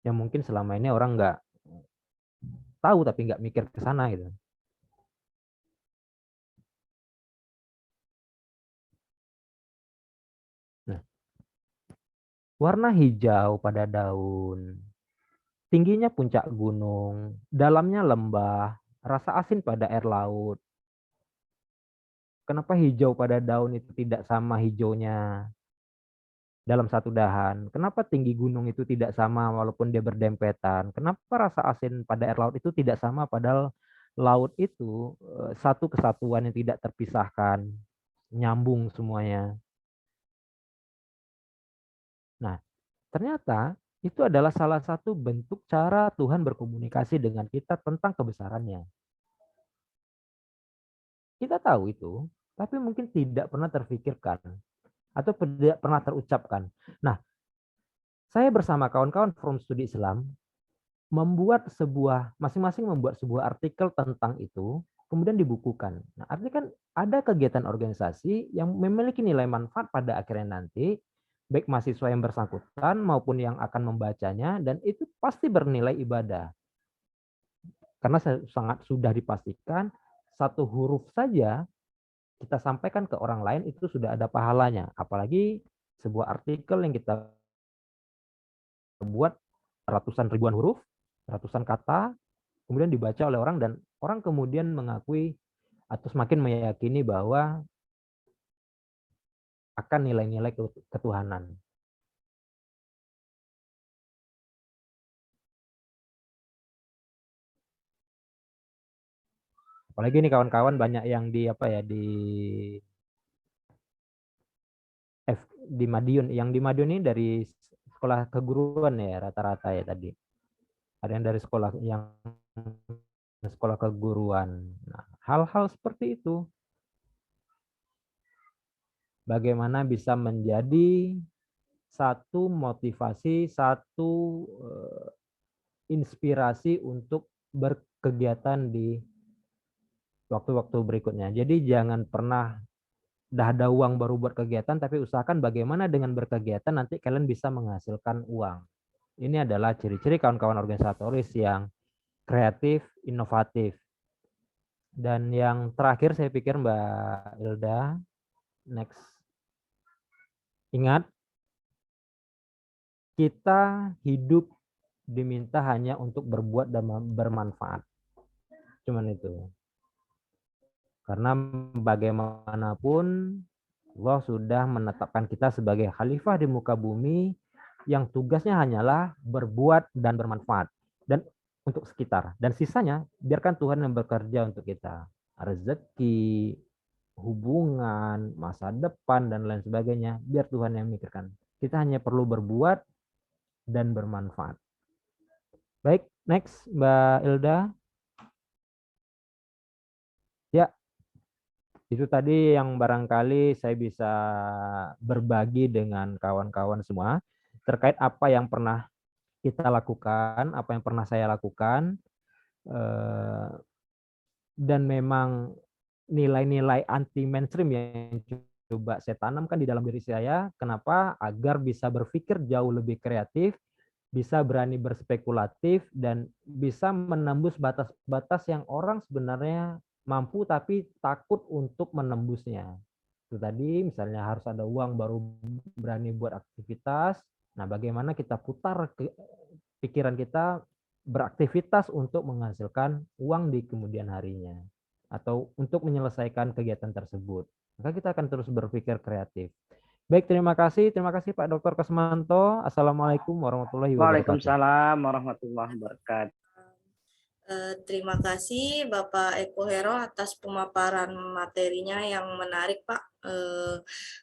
Yang mungkin selama ini orang nggak tahu tapi nggak mikir ke sana gitu. Nah, warna hijau pada daun, tingginya puncak gunung, dalamnya lembah, rasa asin pada air laut. Kenapa hijau pada daun itu tidak sama hijaunya dalam satu dahan? Kenapa tinggi gunung itu tidak sama walaupun dia berdempetan? Kenapa rasa asin pada air laut itu tidak sama padahal laut itu satu kesatuan yang tidak terpisahkan, nyambung semuanya. Nah, ternyata itu adalah salah satu bentuk cara Tuhan berkomunikasi dengan kita tentang kebesarannya. Kita tahu itu, tapi mungkin tidak pernah terfikirkan atau tidak pernah terucapkan. Nah, saya bersama kawan-kawan Forum Studi Islam masing-masing membuat sebuah artikel tentang itu, kemudian dibukukan. Nah, artinya kan ada kegiatan organisasi yang memiliki nilai manfaat pada akhirnya nanti, baik mahasiswa yang bersangkutan maupun yang akan membacanya, dan itu pasti bernilai ibadah. Karena sangat sudah dipastikan, satu huruf saja kita sampaikan ke orang lain itu sudah ada pahalanya. Apalagi sebuah artikel yang kita buat ratusan ribuan huruf, ratusan kata, kemudian dibaca oleh orang dan orang kemudian mengakui atau semakin meyakini bahwa akan nilai-nilai ketuhanan. Apalagi ini kawan-kawan banyak yang di Madiun. Yang di Madiun ini dari sekolah keguruan ya rata-rata ya tadi. Ada yang dari sekolah keguruan. Nah, hal-hal seperti itu bagaimana bisa menjadi satu motivasi, satu inspirasi untuk berkegiatan di waktu-waktu berikutnya. Jadi jangan pernah dah ada uang baru buat kegiatan, tapi usahakan bagaimana dengan berkegiatan nanti kalian bisa menghasilkan uang. Ini adalah ciri-ciri kawan-kawan organisatoris yang kreatif, inovatif. Dan yang terakhir saya pikir Mbak Ilda, next. Ingat, kita hidup diminta hanya untuk berbuat dan bermanfaat. Cuman itu. Karena bagaimanapun Allah sudah menetapkan kita sebagai khalifah di muka bumi yang tugasnya hanyalah berbuat dan bermanfaat dan untuk sekitar. Dan sisanya biarkan Tuhan yang bekerja untuk kita. Rezeki, hubungan, masa depan, dan lain sebagainya. Biar Tuhan yang memikirkan. Kita hanya perlu berbuat dan bermanfaat. Baik, next Mbak Ilda. Ya, itu tadi yang barangkali saya bisa berbagi dengan kawan-kawan semua terkait apa yang pernah kita lakukan, apa yang pernah saya lakukan, dan memang nilai-nilai anti mainstream yang coba saya tanamkan di dalam diri saya. Kenapa? Agar bisa berpikir jauh lebih kreatif, bisa berani berspekulatif, dan bisa menembus batas-batas yang orang sebenarnya mampu tapi takut untuk menembusnya. Itu tadi misalnya harus ada uang baru berani buat aktivitas. Nah, bagaimana kita putar pikiran kita beraktivitas untuk menghasilkan uang di kemudian harinya atau untuk menyelesaikan kegiatan tersebut. Maka kita akan terus berpikir kreatif. Baik, terima kasih Pak Dr. Kasmanto. Assalamualaikum warahmatullahi wabarakatuh. Waalaikumsalam warahmatullahi wabarakatuh. Terima kasih Bapak Eko Hero atas pemaparan materinya yang menarik Pak.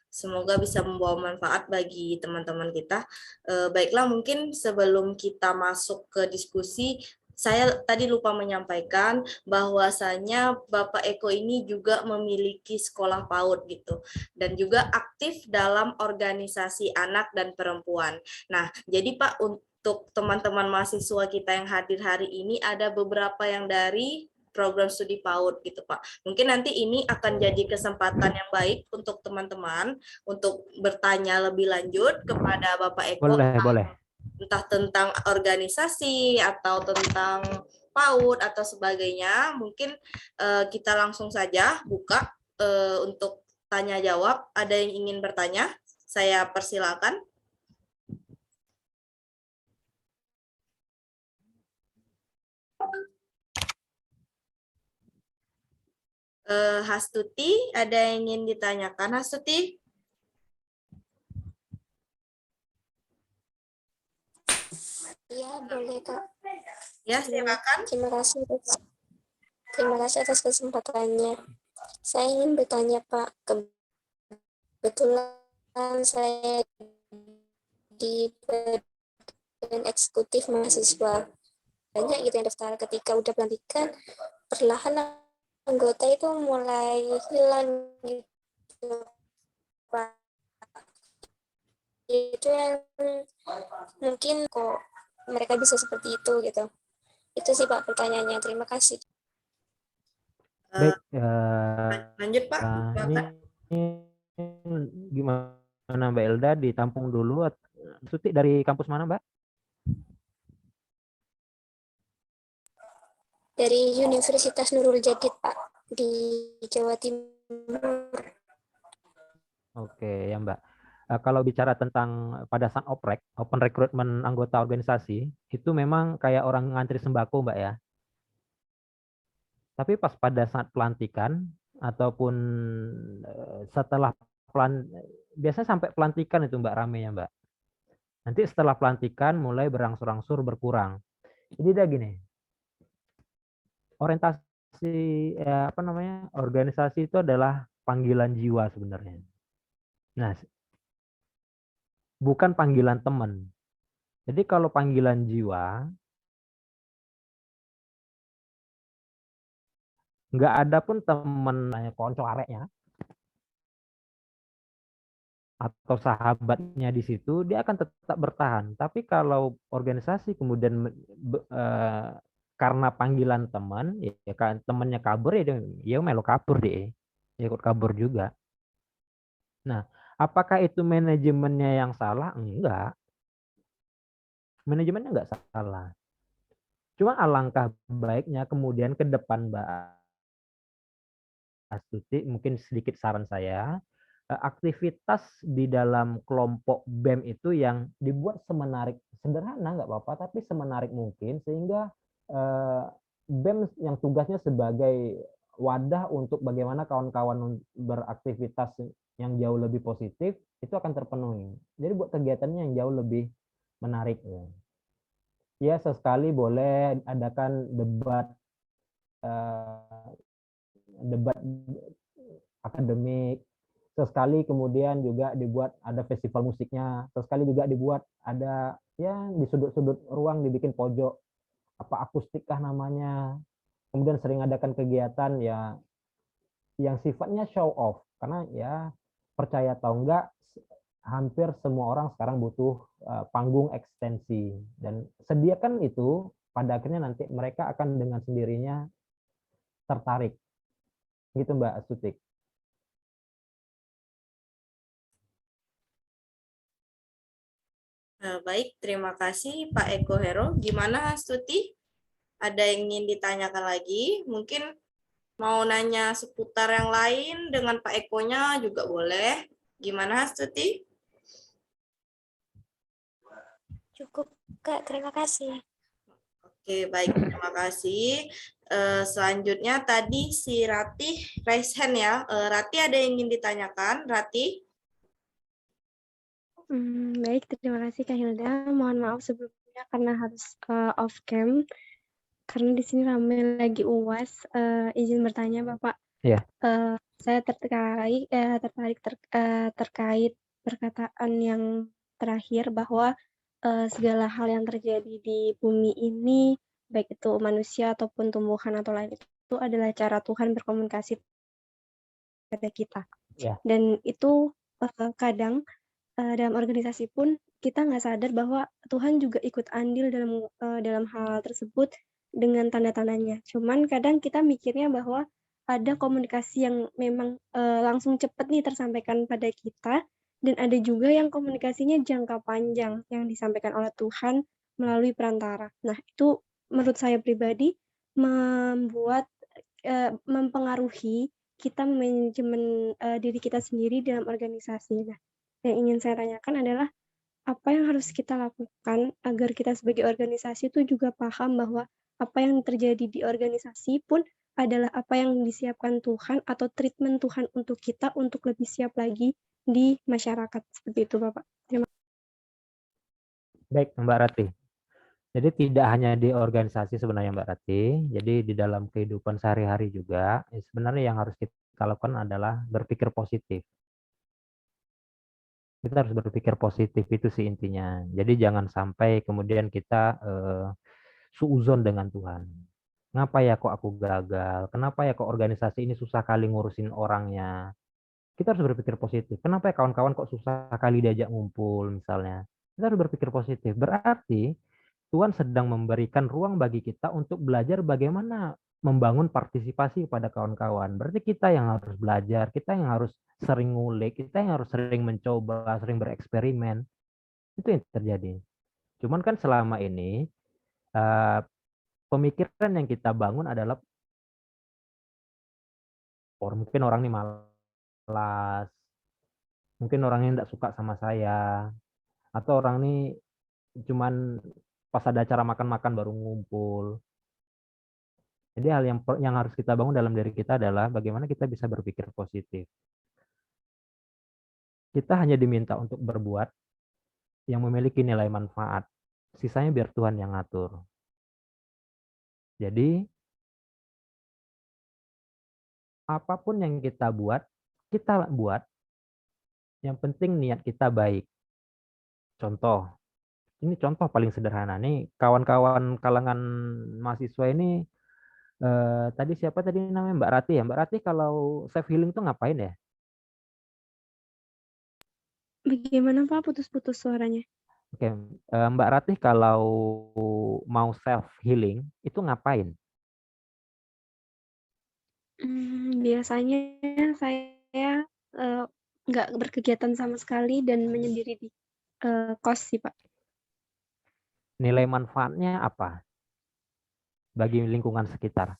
Semoga bisa membawa manfaat bagi teman-teman kita. Baiklah, mungkin sebelum kita masuk ke diskusi, saya tadi lupa menyampaikan bahwasanya Bapak Eko ini juga memiliki sekolah PAUD gitu dan juga aktif dalam organisasi anak dan perempuan. Nah, jadi Pak, untuk teman-teman mahasiswa kita yang hadir hari ini ada beberapa yang dari program studi PAUD gitu Pak. Mungkin nanti ini akan jadi kesempatan yang baik untuk teman-teman untuk bertanya lebih lanjut kepada Bapak Eko. Boleh. Entah tentang organisasi atau tentang PAUD atau sebagainya. Mungkin kita langsung saja buka untuk tanya jawab. Ada yang ingin bertanya? Saya persilakan. Hastuti, ada yang ingin ditanyakan, Hastuti? Ya, boleh Kak. Ya, silakan. Terima kasih atas kesempatannya. Saya ingin bertanya Pak, kebetulan saya di badan eksekutif mahasiswa. Banyak gitu yang daftar, ketika udah pelantikan perlahan anggota itu mulai hilang gitu, Pak. Itu yang mungkin kok mereka bisa seperti itu gitu. Itu sih Pak pertanyaannya. Terima kasih. Baik, Lanjut Pak. ini gimana Mbak Elda, ditampung dulu? Suti dari kampus mana Mbak? Dari Universitas Nurul Jadid Pak, di Jawa Timur. Oke ya Mbak. Kalau bicara tentang pada saat open recruitment anggota organisasi, itu memang kayak orang ngantri sembako Mbak ya. Tapi pas pada saat pelantikan ataupun setelah biasanya sampai pelantikan itu Mbak rame ya Mbak. Nanti setelah pelantikan mulai berangsur-angsur berkurang. Jadi dia gini, orientasi organisasi itu adalah panggilan jiwa sebenarnya. Nah, bukan panggilan teman. Jadi kalau panggilan jiwa, nggak ada pun temen konco areknya atau sahabatnya di situ, dia akan tetap bertahan. Tapi kalau organisasi kemudian karena panggilan teman, ya kan temannya kabur ya dia melo kabur deh, ya ikut kabur juga. Nah, apakah itu manajemennya yang salah? Enggak. Manajemennya enggak salah. Cuma alangkah baiknya kemudian ke depan Mbak Astuti, mungkin sedikit saran saya, aktivitas di dalam kelompok BEM itu yang dibuat sederhana nggak apa-apa, tapi semenarik mungkin sehingga BEM yang tugasnya sebagai wadah untuk bagaimana kawan-kawan beraktivitas yang jauh lebih positif itu akan terpenuhi. Jadi buat kegiatannya yang jauh lebih menarik. Ya sesekali boleh adakan debat akademik, sesekali kemudian juga dibuat ada festival musiknya, sesekali juga dibuat ada ya di sudut-sudut ruang dibikin pojok apa akustik kah namanya. Kemudian sering adakan kegiatan ya yang sifatnya show off, karena ya percaya atau enggak hampir semua orang sekarang butuh panggung ekstensi, dan sediakan itu, pada akhirnya nanti mereka akan dengan sendirinya tertarik gitu Mbak Astuti. Baik, terima kasih Pak Eko Hero. Gimana Astuti? Ada yang ingin ditanyakan lagi? Mungkin mau nanya seputar yang lain dengan Pak Eko-nya juga boleh. Gimana Astuti? Cukup Kak, terima kasih. Oke, baik, terima kasih. Selanjutnya tadi si Ratih raise hand ya. Ratih ada yang ingin ditanyakan? Ratih? Baik, terima kasih Kak Hilda. Mohon maaf sebelumnya karena harus off cam. Karena di sini ramai lagi UAS. Izin bertanya Bapak. Iya. Saya tertarik terkait perkataan yang terakhir bahwa segala hal yang terjadi di bumi ini, baik itu manusia ataupun tumbuhan atau lain itu adalah cara Tuhan berkomunikasi pada kita. Ya. Dan itu kadang dalam organisasi pun kita nggak sadar bahwa Tuhan juga ikut andil dalam hal tersebut dengan tanda-tandanya. Cuman kadang kita mikirnya bahwa ada komunikasi yang memang langsung cepat nih tersampaikan pada kita, dan ada juga yang komunikasinya jangka panjang yang disampaikan oleh Tuhan melalui perantara. Nah, itu menurut saya pribadi mempengaruhi kita manajemen diri kita sendiri dalam organisasi. Nah, yang ingin saya tanyakan adalah apa yang harus kita lakukan agar kita sebagai organisasi itu juga paham bahwa apa yang terjadi di organisasi pun adalah apa yang disiapkan Tuhan atau treatment Tuhan untuk kita untuk lebih siap lagi di masyarakat. Seperti itu, Bapak. Terima kasih. Baik, Mbak Rati. Jadi tidak hanya di organisasi sebenarnya Mbak Rati, jadi di dalam kehidupan sehari-hari juga sebenarnya yang harus kita lakukan adalah berpikir positif. Kita harus berpikir positif, itu sih intinya. Jadi jangan sampai kemudian kita suuzon dengan Tuhan. Ngapa ya kok aku gagal? Kenapa ya kok organisasi ini susah kali ngurusin orangnya? Kita harus berpikir positif. Kenapa ya kawan-kawan kok susah kali diajak ngumpul misalnya? Kita harus berpikir positif. Berarti Tuhan sedang memberikan ruang bagi kita untuk belajar bagaimana membangun partisipasi kepada kawan-kawan. Berarti kita yang harus belajar, kita yang harus sering ngulik, kita yang harus sering mencoba, sering bereksperimen. Itu yang terjadi. Cuman kan selama ini pemikiran yang kita bangun adalah mungkin orang ini malas, mungkin orangnya tidak suka sama saya, atau orang ini cuman pas ada acara makan-makan baru ngumpul. Jadi hal yang harus kita bangun dalam diri kita adalah bagaimana kita bisa berpikir positif. Kita hanya diminta untuk berbuat yang memiliki nilai manfaat. Sisanya biar Tuhan yang ngatur. Jadi apapun yang kita buat yang penting niat kita baik. Contoh, ini contoh paling sederhana nih, kawan-kawan kalangan mahasiswa ini tadi siapa tadi namanya Mbak Rati ya? Mbak Rati kalau self healing tuh ngapain ya? Bagaimana Pak, putus-putus suaranya? Oke, Mbak Rati kalau mau self healing itu ngapain? Biasanya saya nggak berkegiatan sama sekali dan menyendiri di kos sih Pak. Nilai manfaatnya apa bagi lingkungan sekitar?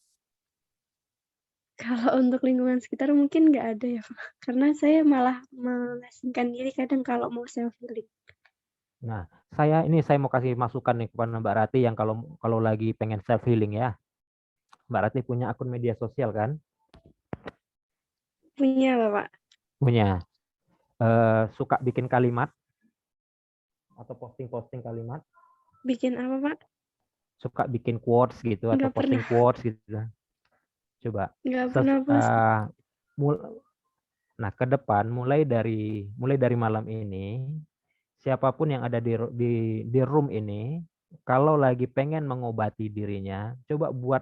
Kalau untuk lingkungan sekitar mungkin nggak ada ya Pak. Karena saya malah mengasingkan diri kadang kalau mau self healing. Nah, saya mau kasih masukan nih kepada Mbak Rati yang kalau lagi pengen self healing ya. Mbak Rati punya akun media sosial kan? Punya Bapak. Punya. Suka bikin kalimat atau posting-posting kalimat? Bikin apa Pak? Suka bikin quotes gitu atau Nggak posting pernah. quotes gitu. Coba. Nggak pernah post. Nah, ke depan mulai dari malam ini, siapapun yang ada di room ini, kalau lagi pengen mengobati dirinya, coba buat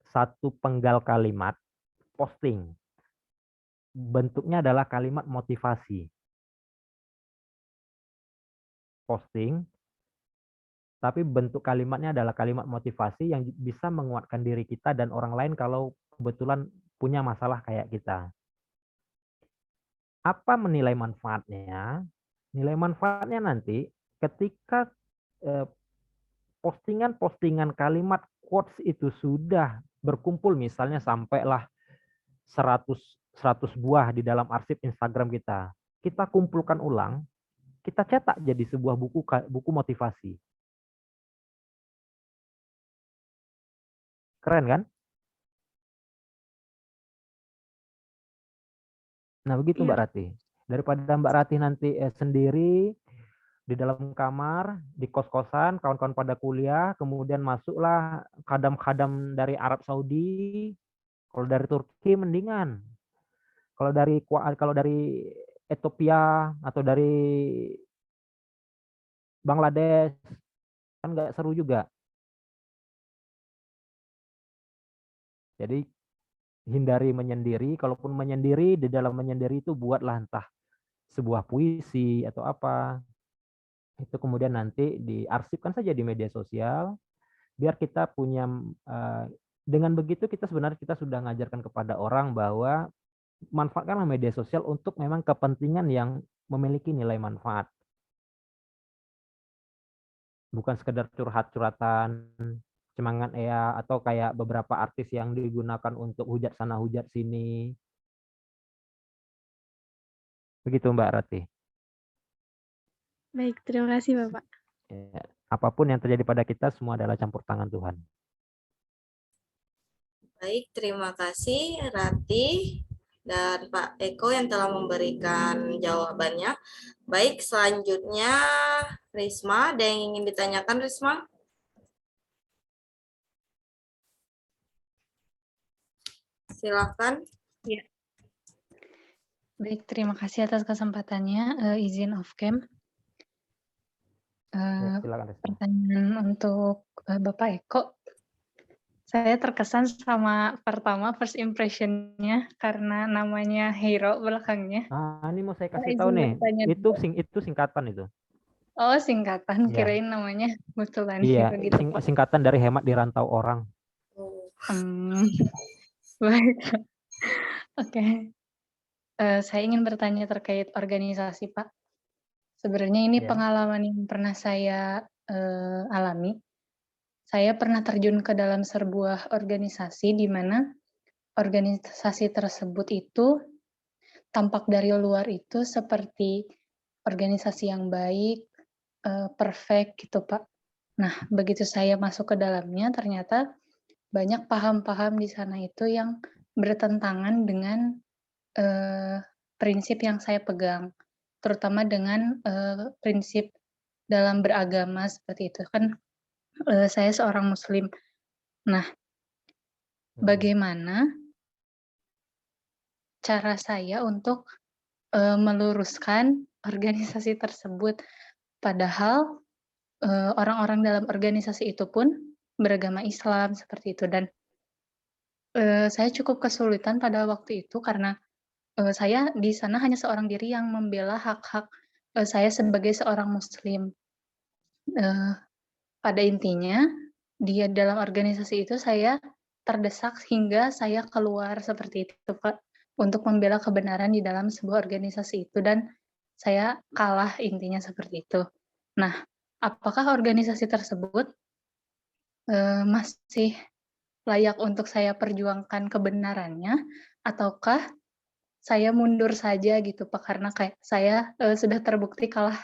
satu penggal kalimat posting. Bentuknya adalah kalimat motivasi. Posting, tapi bentuk kalimatnya adalah kalimat motivasi yang bisa menguatkan diri kita dan orang lain kalau kebetulan punya masalah kayak kita. Apa menilai manfaatnya? Nilai manfaatnya nanti ketika postingan-postingan kalimat quotes itu sudah berkumpul, misalnya sampailah 100 buah di dalam arsip Instagram kita. Kita kumpulkan ulang, kita cetak jadi sebuah buku motivasi. Keren kan? Nah, begitu Mbak Rati. Daripada Mbak Rati nanti sendiri di dalam kamar, di kos-kosan, kawan-kawan pada kuliah, kemudian masuklah khadam-khadam dari Arab Saudi, kalau dari Turki mendingan. Kalau dari Ethiopia atau dari Bangladesh kan nggak seru juga. Jadi hindari menyendiri, kalaupun menyendiri, di dalam menyendiri itu buatlah entah sebuah puisi atau apa. Itu kemudian nanti diarsipkan saja di media sosial, biar kita punya, dengan begitu kita sebenarnya sudah mengajarkan kepada orang bahwa manfaatkanlah media sosial untuk memang kepentingan yang memiliki nilai manfaat. Bukan sekedar curhat-curhatan, semangat ya, atau kayak beberapa artis yang digunakan untuk hujat sana hujat sini. Begitu Mbak Rati. Baik, terima kasih Bapak. Ya, apapun yang terjadi pada kita semua adalah campur tangan Tuhan. Baik, terima kasih Rati dan Pak Eko yang telah memberikan jawabannya. Baik, selanjutnya Risma, ada yang ingin ditanyakan Risma? Silakan. Ya. Baik, terima kasih atas kesempatannya. Izin off cam. Ya, silakan Risma. Pertanyaan untuk Bapak Eko. Saya terkesan sama pertama first impression-nya karena namanya Hero belakangnya. Ini mau saya Saya kasih tahu izin nih. bertanya Itu dulu. itu singkatan itu. Oh, singkatan. Ya. Kirain namanya betulan Iya, Hero gitu, Pak. singkatan dari hemat di rantau orang. Baik. Oke. Saya ingin bertanya terkait organisasi, Pak. Sebenarnya ini Ya. pengalaman yang pernah saya alami. Saya pernah terjun ke dalam sebuah organisasi di mana organisasi tersebut itu tampak dari luar itu seperti organisasi yang baik, perfect gitu, Pak. Nah, begitu saya masuk ke dalamnya ternyata banyak paham-paham di sana itu yang bertentangan dengan prinsip yang saya pegang, terutama dengan prinsip dalam beragama seperti itu kan. Saya seorang Muslim. Nah, bagaimana cara saya untuk meluruskan organisasi tersebut? Padahal orang-orang dalam organisasi itu pun beragama Islam seperti itu dan saya cukup kesulitan pada waktu itu karena saya di sana hanya seorang diri yang membela hak-hak saya sebagai seorang Muslim. Pada intinya, di dalam organisasi itu saya terdesak hingga saya keluar seperti itu, Pak, untuk membela kebenaran di dalam sebuah organisasi itu dan saya kalah intinya seperti itu. Nah, apakah organisasi tersebut masih layak untuk saya perjuangkan kebenarannya ataukah saya mundur saja gitu, Pak, karena kayak saya sudah terbukti kalah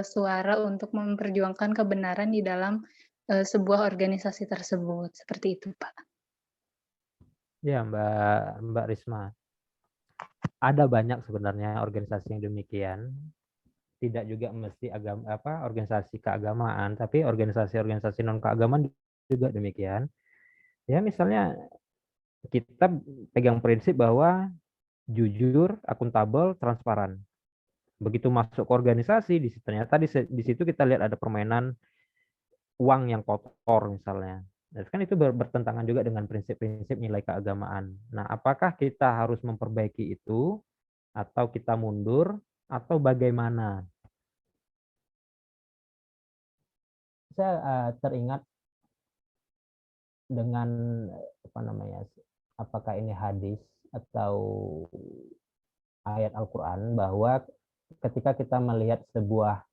suara untuk memperjuangkan kebenaran di dalam sebuah organisasi tersebut, seperti itu, Pak. Ya, Mbak Risma. Ada banyak sebenarnya organisasi yang demikian. Tidak juga mesti organisasi keagamaan, tapi organisasi-organisasi non keagamaan juga demikian. Ya, misalnya kita pegang prinsip bahwa jujur, akuntabel, transparan. Begitu masuk ke organisasi, ternyata di situ kita lihat ada permainan uang yang kotor misalnya. Nah, kan itu bertentangan juga dengan prinsip-prinsip nilai keagamaan. Nah, apakah kita harus memperbaiki itu, atau kita mundur, atau bagaimana? Saya teringat dengan apakah ini hadis atau ayat Al-Quran bahwa ketika kita melihat sebuah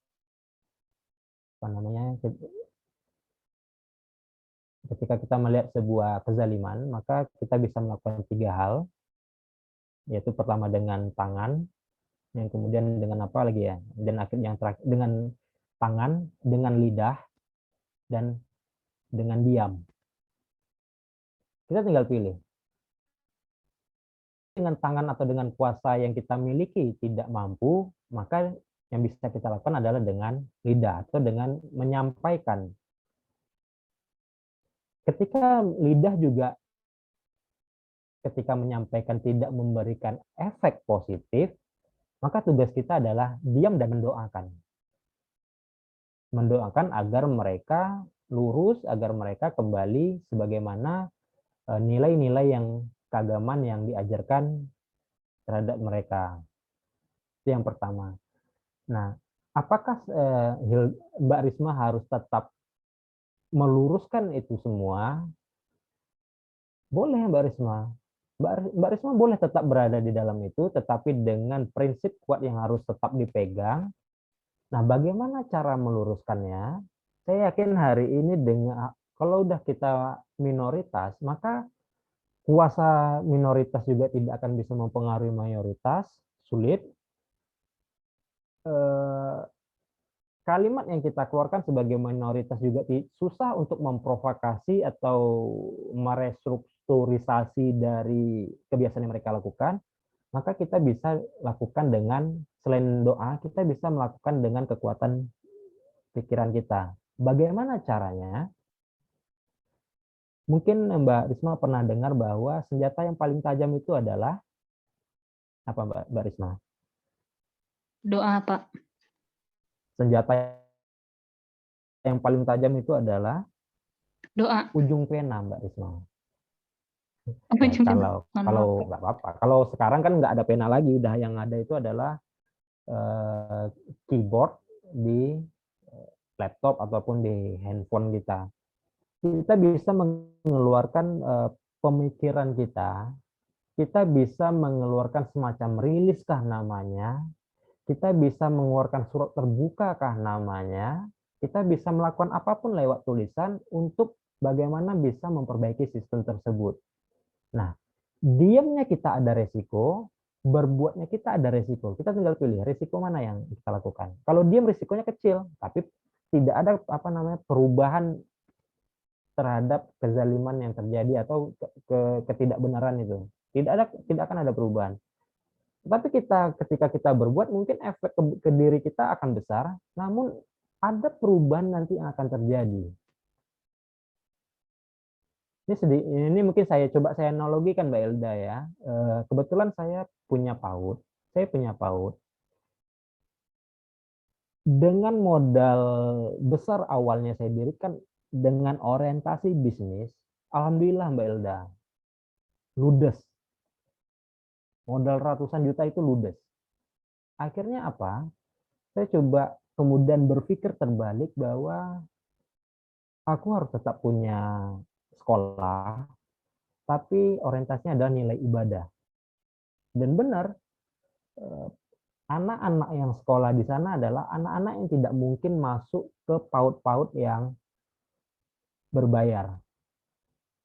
ketika kita melihat sebuah kezaliman, maka kita bisa melakukan 3 hal, yaitu pertama dengan tangan, yang kemudian dengan apa lagi ya, dan akhir yang terakhir dengan tangan, dengan lidah, dan dengan diam. Kita tinggal pilih. Dengan tangan atau dengan kuasa yang kita miliki tidak mampu, maka yang bisa kita lakukan adalah dengan lidah atau dengan menyampaikan. Ketika lidah juga ketika menyampaikan tidak memberikan efek positif, maka tugas kita adalah diam dan mendoakan. Mendoakan agar mereka lurus, agar mereka kembali sebagaimana nilai-nilai yang keagamaan yang diajarkan terhadap mereka. Itu yang pertama. Nah, apakah Mbak Risma harus tetap meluruskan itu semua? Boleh Mbak Risma. Mbak Risma boleh tetap berada di dalam itu, tetapi dengan prinsip kuat yang harus tetap dipegang. Nah, bagaimana cara meluruskannya? Saya yakin hari ini kalau udah kita minoritas, maka kuasa minoritas juga tidak akan bisa mempengaruhi mayoritas, sulit. Kalimat yang kita keluarkan sebagai minoritas juga susah untuk memprovokasi atau merestrukturisasi dari kebiasaan yang mereka lakukan. Maka kita bisa lakukan dengan, selain doa, kita bisa melakukan dengan kekuatan pikiran kita. Bagaimana caranya? Mungkin Mbak Risma pernah dengar bahwa senjata yang paling tajam itu adalah apa, Mbak Risma? Doa, Pak. Senjata yang paling tajam itu adalah Doa. ujung pena, Mbak Risma. Oh, Ya, ujung pena. kalau Mohon kalau maaf, Kak. nggak apa-apa. Kalau sekarang kan nggak ada pena lagi, udah yang ada itu adalah keyboard di laptop ataupun di handphone kita. Kita bisa mengeluarkan pemikiran kita bisa mengeluarkan semacam rilis kah namanya, kita bisa mengeluarkan surat terbuka kah namanya, kita bisa melakukan apapun lewat tulisan untuk bagaimana bisa memperbaiki sistem tersebut. Nah, diamnya kita ada resiko, berbuatnya kita ada resiko. Kita tinggal pilih resiko mana yang kita lakukan. Kalau diam risikonya kecil, tapi tidak ada perubahan terhadap kezaliman yang terjadi atau ketidakbenaran itu. Tidak akan ada perubahan. Tapi ketika kita berbuat, mungkin efek ke diri kita akan besar, namun ada perubahan nanti yang akan terjadi. Ini mungkin saya analogikan, Mbak Elda ya. Kebetulan saya punya PAUD. Dengan modal besar awalnya saya dirikan dengan orientasi bisnis, alhamdulillah Mbak Elda, ludes. Modal ratusan juta itu ludes. Akhirnya apa? Saya coba kemudian berpikir terbalik bahwa aku harus tetap punya sekolah, tapi orientasinya adalah nilai ibadah. Dan benar, anak-anak yang sekolah di sana adalah anak-anak yang tidak mungkin masuk ke PAUD-PAUD yang berbayar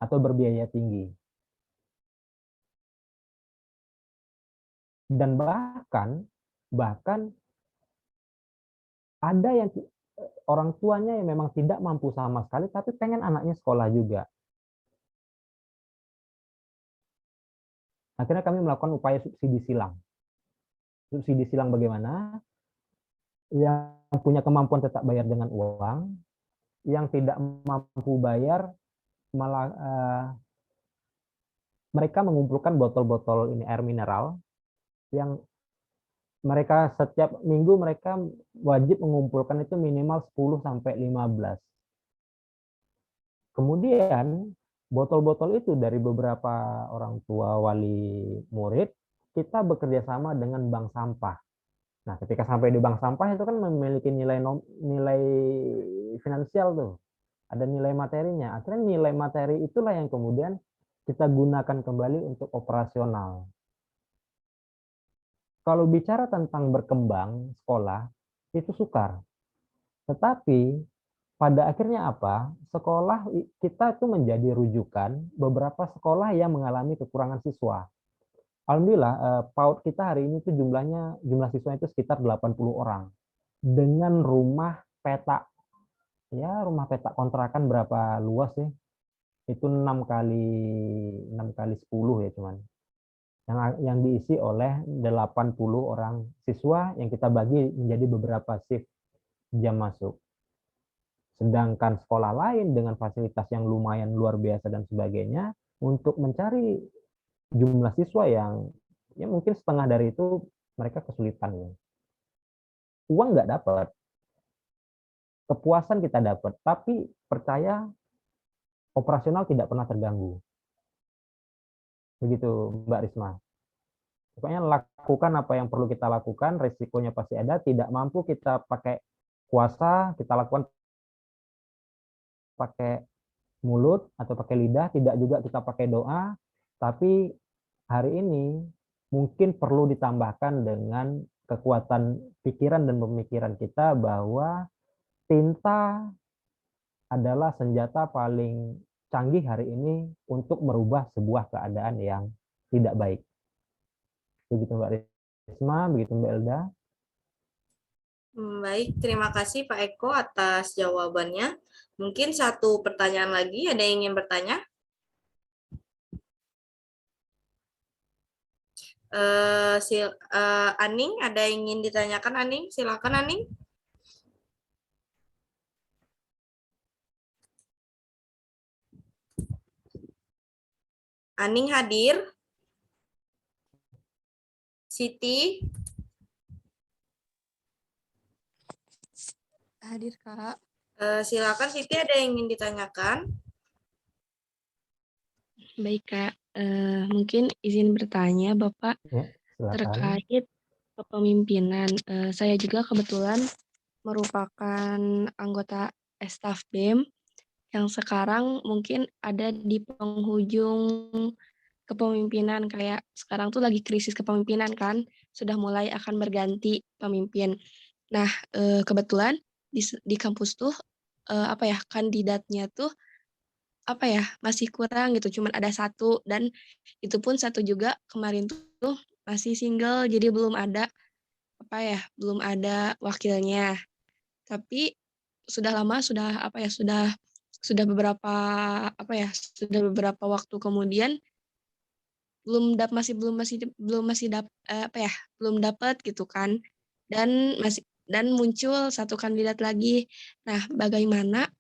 atau berbiaya tinggi. Dan bahkan ada yang orang tuanya yang memang tidak mampu sama sekali, tapi pengen anaknya sekolah juga. Akhirnya kami melakukan upaya subsidi silang. Subsidi silang bagaimana? Yang punya kemampuan tetap bayar dengan uang, yang tidak mampu bayar malah mereka mengumpulkan botol-botol ini air mineral yang mereka setiap minggu mereka wajib mengumpulkan itu minimal 10 sampai 15. Kemudian botol-botol itu dari beberapa orang tua wali murid, kita bekerja sama dengan bank sampah. Nah, ketika sampai di bank sampah itu kan memiliki nilai finansial tuh. Ada nilai materinya. Akhirnya nilai materi itulah yang kemudian kita gunakan kembali untuk operasional. Kalau bicara tentang berkembang sekolah, itu sukar. Tetapi pada akhirnya apa? Sekolah kita itu menjadi rujukan beberapa sekolah yang mengalami kekurangan siswa. Alhamdulillah PAUD kita hari ini tuh jumlah siswa itu sekitar 80 orang. Dengan rumah petak. Ya, rumah petak kontrakan berapa luas sih? Itu 6 kali 10 ya cuman. Yang diisi oleh 80 orang siswa yang kita bagi menjadi beberapa shift jam masuk. Sedangkan sekolah lain dengan fasilitas yang lumayan luar biasa dan sebagainya, untuk mencari jumlah siswa yang ya mungkin setengah dari itu mereka kesulitan. Ya. Uang nggak dapat, kepuasan kita dapat, tapi percaya operasional tidak pernah terganggu. Begitu Mbak Risma. Pokoknya lakukan apa yang perlu kita lakukan, risikonya pasti ada, tidak mampu kita pakai kuasa, kita lakukan pakai mulut atau pakai lidah, tidak juga kita pakai doa, tapi hari ini mungkin perlu ditambahkan dengan kekuatan pikiran dan pemikiran kita bahwa tinta adalah senjata paling canggih hari ini untuk merubah sebuah keadaan yang tidak baik. Begitu Mbak Risma, begitu Mbak Elda. Baik, terima kasih Pak Eko atas jawabannya. Mungkin satu pertanyaan lagi, ada yang ingin bertanya? Aning, ada yang ingin ditanyakan Aning? Silakan Aning. Aning hadir? Siti? Hadir, Kak. Silakan Siti, ada yang ingin ditanyakan? Baik Kak, mungkin izin bertanya Bapak Ya, silakan. terkait kepemimpinan. Saya juga kebetulan merupakan anggota staf BEM yang sekarang mungkin ada di penghujung kepemimpinan, kayak sekarang tuh lagi krisis kepemimpinan kan, sudah mulai akan berganti pemimpin. Nah, kebetulan di kampus tuh, apa ya, kandidatnya tuh apa ya, masih kurang gitu, cuman ada satu dan itu pun satu juga kemarin tuh masih single, jadi belum ada, apa ya, belum ada wakilnya. Tapi sudah lama, sudah apa ya, sudah beberapa apa ya, sudah beberapa waktu kemudian apa ya, belum dapat gitu kan. Dan muncul satu kandidat lagi. Nah, bagaimana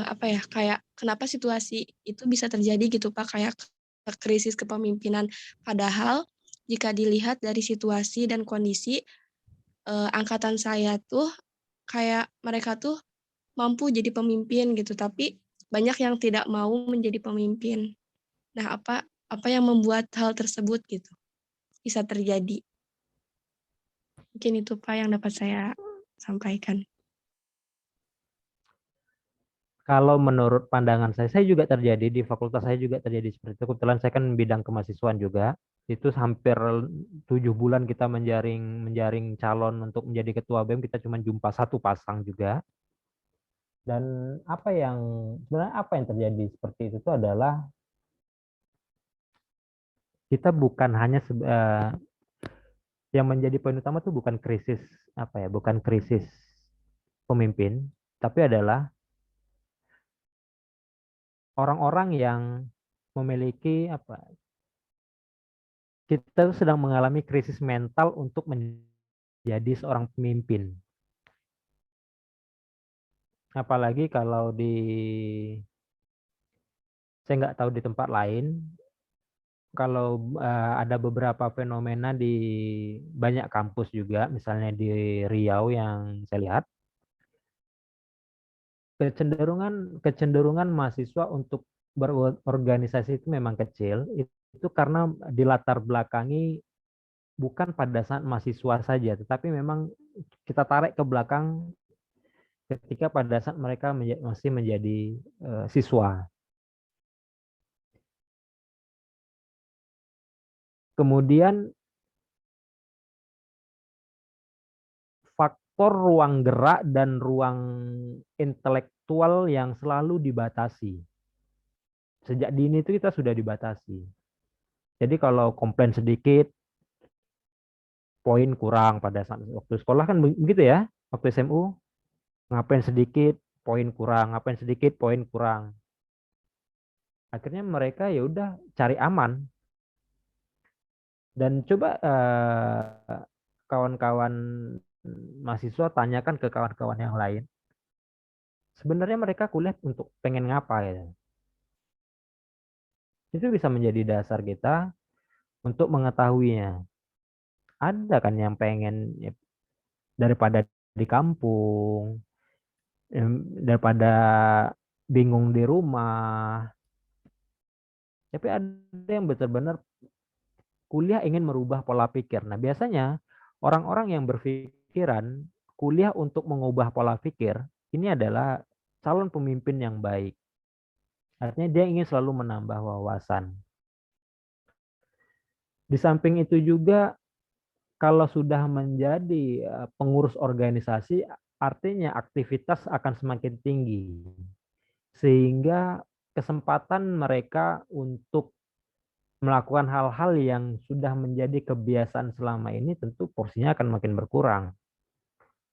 apa ya, kayak kenapa situasi itu bisa terjadi gitu Pak, kayak krisis kepemimpinan. Padahal jika dilihat dari situasi dan kondisi, angkatan saya tuh kayak mereka tuh mampu jadi pemimpin gitu, tapi banyak yang tidak mau menjadi pemimpin. Nah, apa yang membuat hal tersebut gitu bisa terjadi? Mungkin itu Pak yang dapat saya sampaikan. Kalau menurut pandangan saya juga terjadi di fakultas saya juga terjadi seperti itu. Kebetulan saya kan bidang kemahasiswaan juga. Itu hampir 7 bulan kita menjaring calon untuk menjadi ketua BEM, kita cuma jumpa satu pasang juga. Dan sebenarnya apa yang terjadi seperti itu adalah kita bukan hanya yang menjadi poin utama itu bukan krisis bukan krisis pemimpin, tapi adalah orang-orang yang memiliki kita sedang mengalami krisis mental untuk menjadi seorang pemimpin. Apalagi kalau saya nggak tahu di tempat lain, kalau ada beberapa fenomena di banyak kampus juga, misalnya di Riau yang saya lihat, kecenderungan mahasiswa untuk berorganisasi itu memang kecil, itu karena dilatar belakangi bukan pada saat mahasiswa saja, tetapi memang kita tarik ke belakang ketika pada saat mereka masih menjadi siswa. Kemudian faktor ruang gerak dan ruang intelektual yang selalu dibatasi. Sejak dini itu kita sudah dibatasi. Jadi kalau komplain sedikit, poin kurang pada saat waktu sekolah kan begitu ya, waktu SMU, ngapain sedikit, poin kurang, ngapain sedikit, poin kurang. Akhirnya mereka ya udah cari aman. Dan coba kawan-kawan mahasiswa tanyakan ke kawan-kawan yang lain. Sebenarnya mereka kuliah untuk pengen ngapa ya. Itu bisa menjadi dasar kita untuk mengetahuinya. Ada kan yang pengen daripada di kampung, daripada bingung di rumah. Tapi ada yang benar-benar kuliah ingin merubah pola pikir. Nah, biasanya orang-orang yang berpikiran kuliah untuk mengubah pola pikir, ini adalah calon pemimpin yang baik. Artinya dia ingin selalu menambah wawasan. Di samping itu juga, kalau sudah menjadi pengurus organisasi, artinya aktivitas akan semakin tinggi. Sehingga kesempatan mereka untuk melakukan hal-hal yang sudah menjadi kebiasaan selama ini tentu porsinya akan makin berkurang.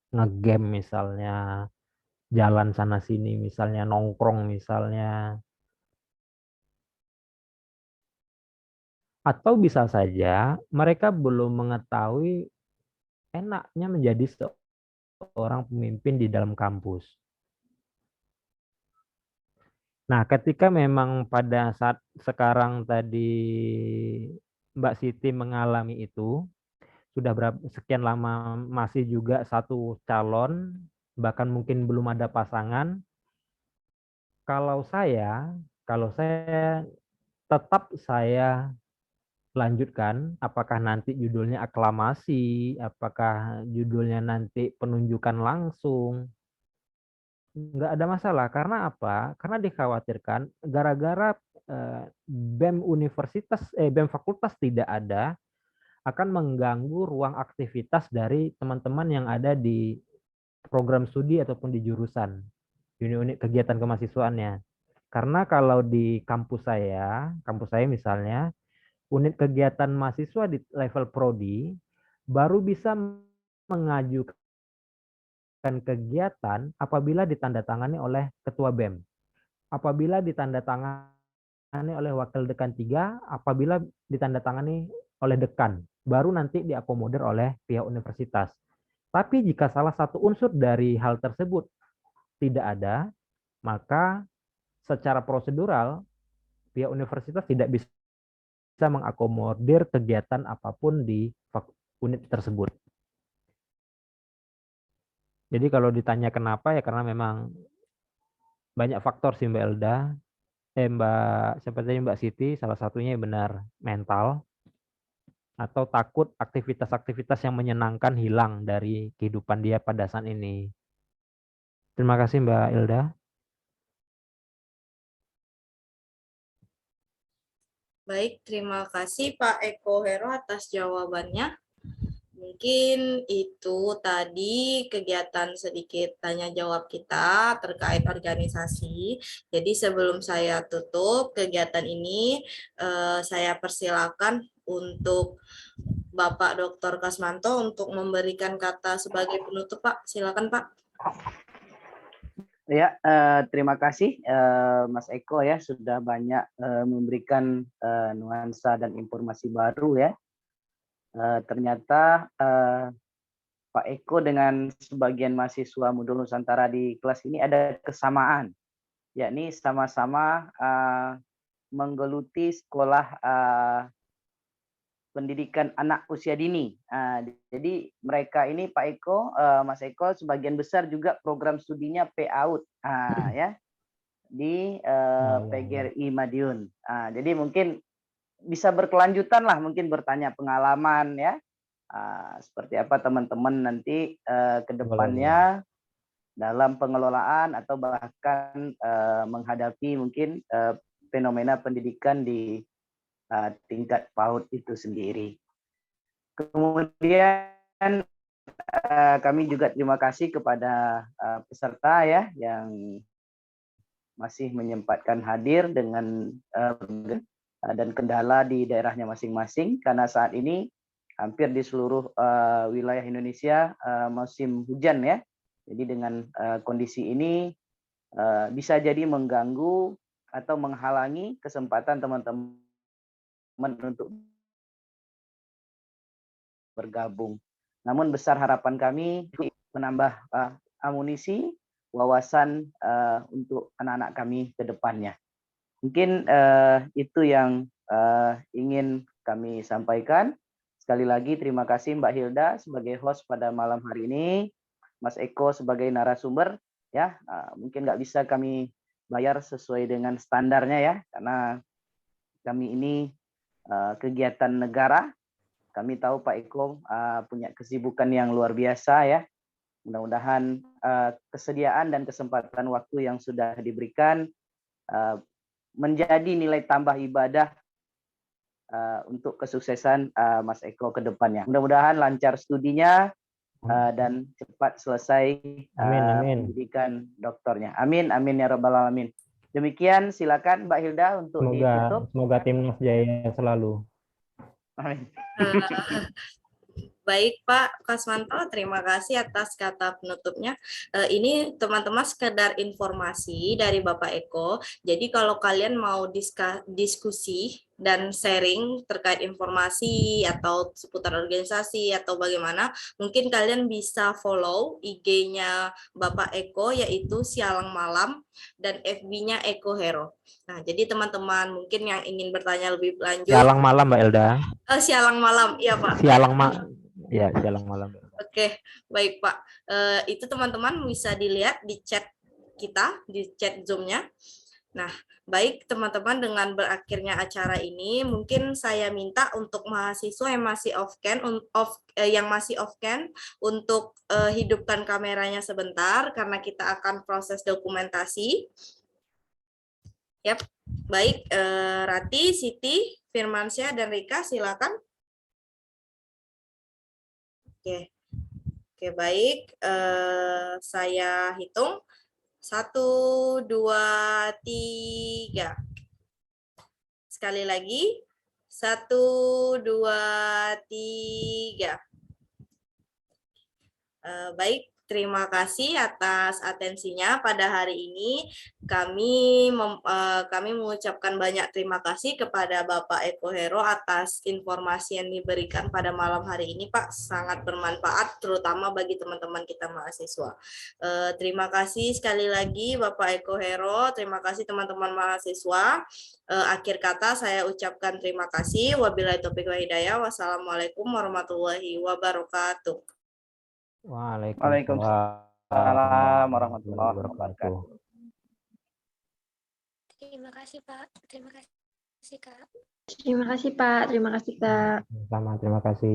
Nge-game misalnya, jalan sana sini misalnya, nongkrong misalnya. Atau bisa saja mereka belum mengetahui enaknya menjadi seorang pemimpin di dalam kampus. Nah, ketika memang pada saat sekarang tadi Mbak Siti mengalami itu, sudah sekian lama masih juga satu calon, bahkan mungkin belum ada pasangan. Kalau Kalau saya tetap saya lanjutkan, apakah nanti judulnya aklamasi, apakah judulnya nanti penunjukan langsung, nggak ada masalah. Karena apa? Karena dikhawatirkan gara-gara BEM BEM fakultas tidak ada, akan mengganggu ruang aktivitas dari teman-teman yang ada di program studi ataupun di jurusan, unit-unit kegiatan kemahasiswaannya. Karena kalau di kampus saya misalnya, unit kegiatan mahasiswa di level prodi baru bisa mengajukan kegiatan apabila ditandatangani oleh ketua BEM, apabila ditandatangani oleh wakil dekan 3, apabila ditandatangani oleh dekan, baru nanti diakomodir oleh pihak universitas. Tapi jika salah satu unsur dari hal tersebut tidak ada, maka secara prosedural pihak universitas tidak bisa mengakomodir kegiatan apapun di unit tersebut. Jadi kalau ditanya kenapa, ya karena memang banyak faktor sih Mbak Elda, Mbak Siti, salah satunya benar mental, atau takut aktivitas-aktivitas yang menyenangkan hilang dari kehidupan dia pada saat ini. Terima kasih Mbak Elda. Baik, terima kasih Pak Eko Hero atas jawabannya. Mungkin itu tadi kegiatan sedikit tanya jawab kita terkait organisasi. Jadi sebelum saya tutup kegiatan ini, saya persilakan untuk Bapak Dr. Kasmanto untuk memberikan kata sebagai penutup, Pak. Silakan, Pak. Ya, terima kasih Mas Eko ya sudah banyak memberikan nuansa dan informasi baru ya. Ternyata Pak Eko dengan sebagian mahasiswa Modul Nusantara di kelas ini ada kesamaan, yakni sama-sama menggeluti sekolah pendidikan anak usia dini. Jadi mereka ini Pak Eko, Mas Eko sebagian besar juga program studinya PAUD ya di PGRI Madiun. Jadi mungkin bisa berkelanjutan lah, mungkin bertanya pengalaman ya, seperti apa teman-teman nanti ke depannya dalam pengelolaan atau bahkan menghadapi mungkin fenomena pendidikan di tingkat PAUD itu sendiri. Kemudian kami juga terima kasih kepada peserta ya yang masih menyempatkan hadir dengan dan kendala di daerahnya masing-masing, karena saat ini hampir di seluruh wilayah Indonesia musim hujan ya. Jadi dengan kondisi ini bisa jadi mengganggu atau menghalangi kesempatan teman-teman untuk bergabung. Namun besar harapan kami menambah amunisi, wawasan untuk anak-anak kami ke depannya. Mungkin itu yang ingin kami sampaikan. Sekali lagi terima kasih Mbak Hilda sebagai host pada malam hari ini, Mas Eko sebagai narasumber ya. Mungkin nggak bisa kami bayar sesuai dengan standarnya ya, karena kami ini kegiatan negara. Kami tahu Pak Eko punya kesibukan yang luar biasa ya. Mudah-mudahan kesediaan dan kesempatan waktu yang sudah diberikan menjadi nilai tambah ibadah untuk kesuksesan Mas Eko ke depannya. Mudah-mudahan lancar studinya dan cepat selesai pendidikan doktornya. Amin, amin ya rabbal alamin. Demikian, silakan Mbak Hilda untuk ditutup. Semoga timnas jaya selalu. Amin. Baik Pak Kasmanto, terima kasih atas kata penutupnya. Ini teman-teman sekedar informasi dari Bapak Eko. Jadi kalau kalian mau diskusi dan sharing terkait informasi atau seputar organisasi atau bagaimana, mungkin kalian bisa follow IG-nya Bapak Eko yaitu Sialang Malam dan FB-nya Eko Hero. Nah, jadi teman-teman mungkin yang ingin bertanya lebih lanjut. Sialang Malam Mbak Elda. Sialang Malam, iya Pak. Sialang Malam. Ya, Sialang Malam. Oke, baik Pak. Itu teman-teman bisa dilihat di chat kita, di chat Zoom-nya. Nah, baik teman-teman, dengan berakhirnya acara ini, mungkin saya minta untuk mahasiswa yang masih off cam untuk hidupkan kameranya sebentar karena kita akan proses dokumentasi. Yap, baik, Rati, Siti, Firmansyah, dan Rika, silakan. Oke, baik, saya hitung. 1, 2, 3. Sekali lagi. 1, 2, 3. Baik, terima kasih atas atensinya pada hari ini. Kami mengucapkan banyak terima kasih kepada Bapak Eko Hero atas informasi yang diberikan pada malam hari ini, Pak. Sangat bermanfaat, terutama bagi teman-teman kita mahasiswa. Terima kasih sekali lagi Bapak Eko Hero. Terima kasih teman-teman mahasiswa. Akhir kata saya ucapkan terima kasih. Wabillahi taufiq wal hidayah. Wassalamualaikum warahmatullahi wabarakatuh. Waalaikumsalam warahmatullahi wabarakatuh. Terima kasih Pak. Terima kasih Kak. Terima kasih Pak. Terima kasih Kak. Sama, terima kasih.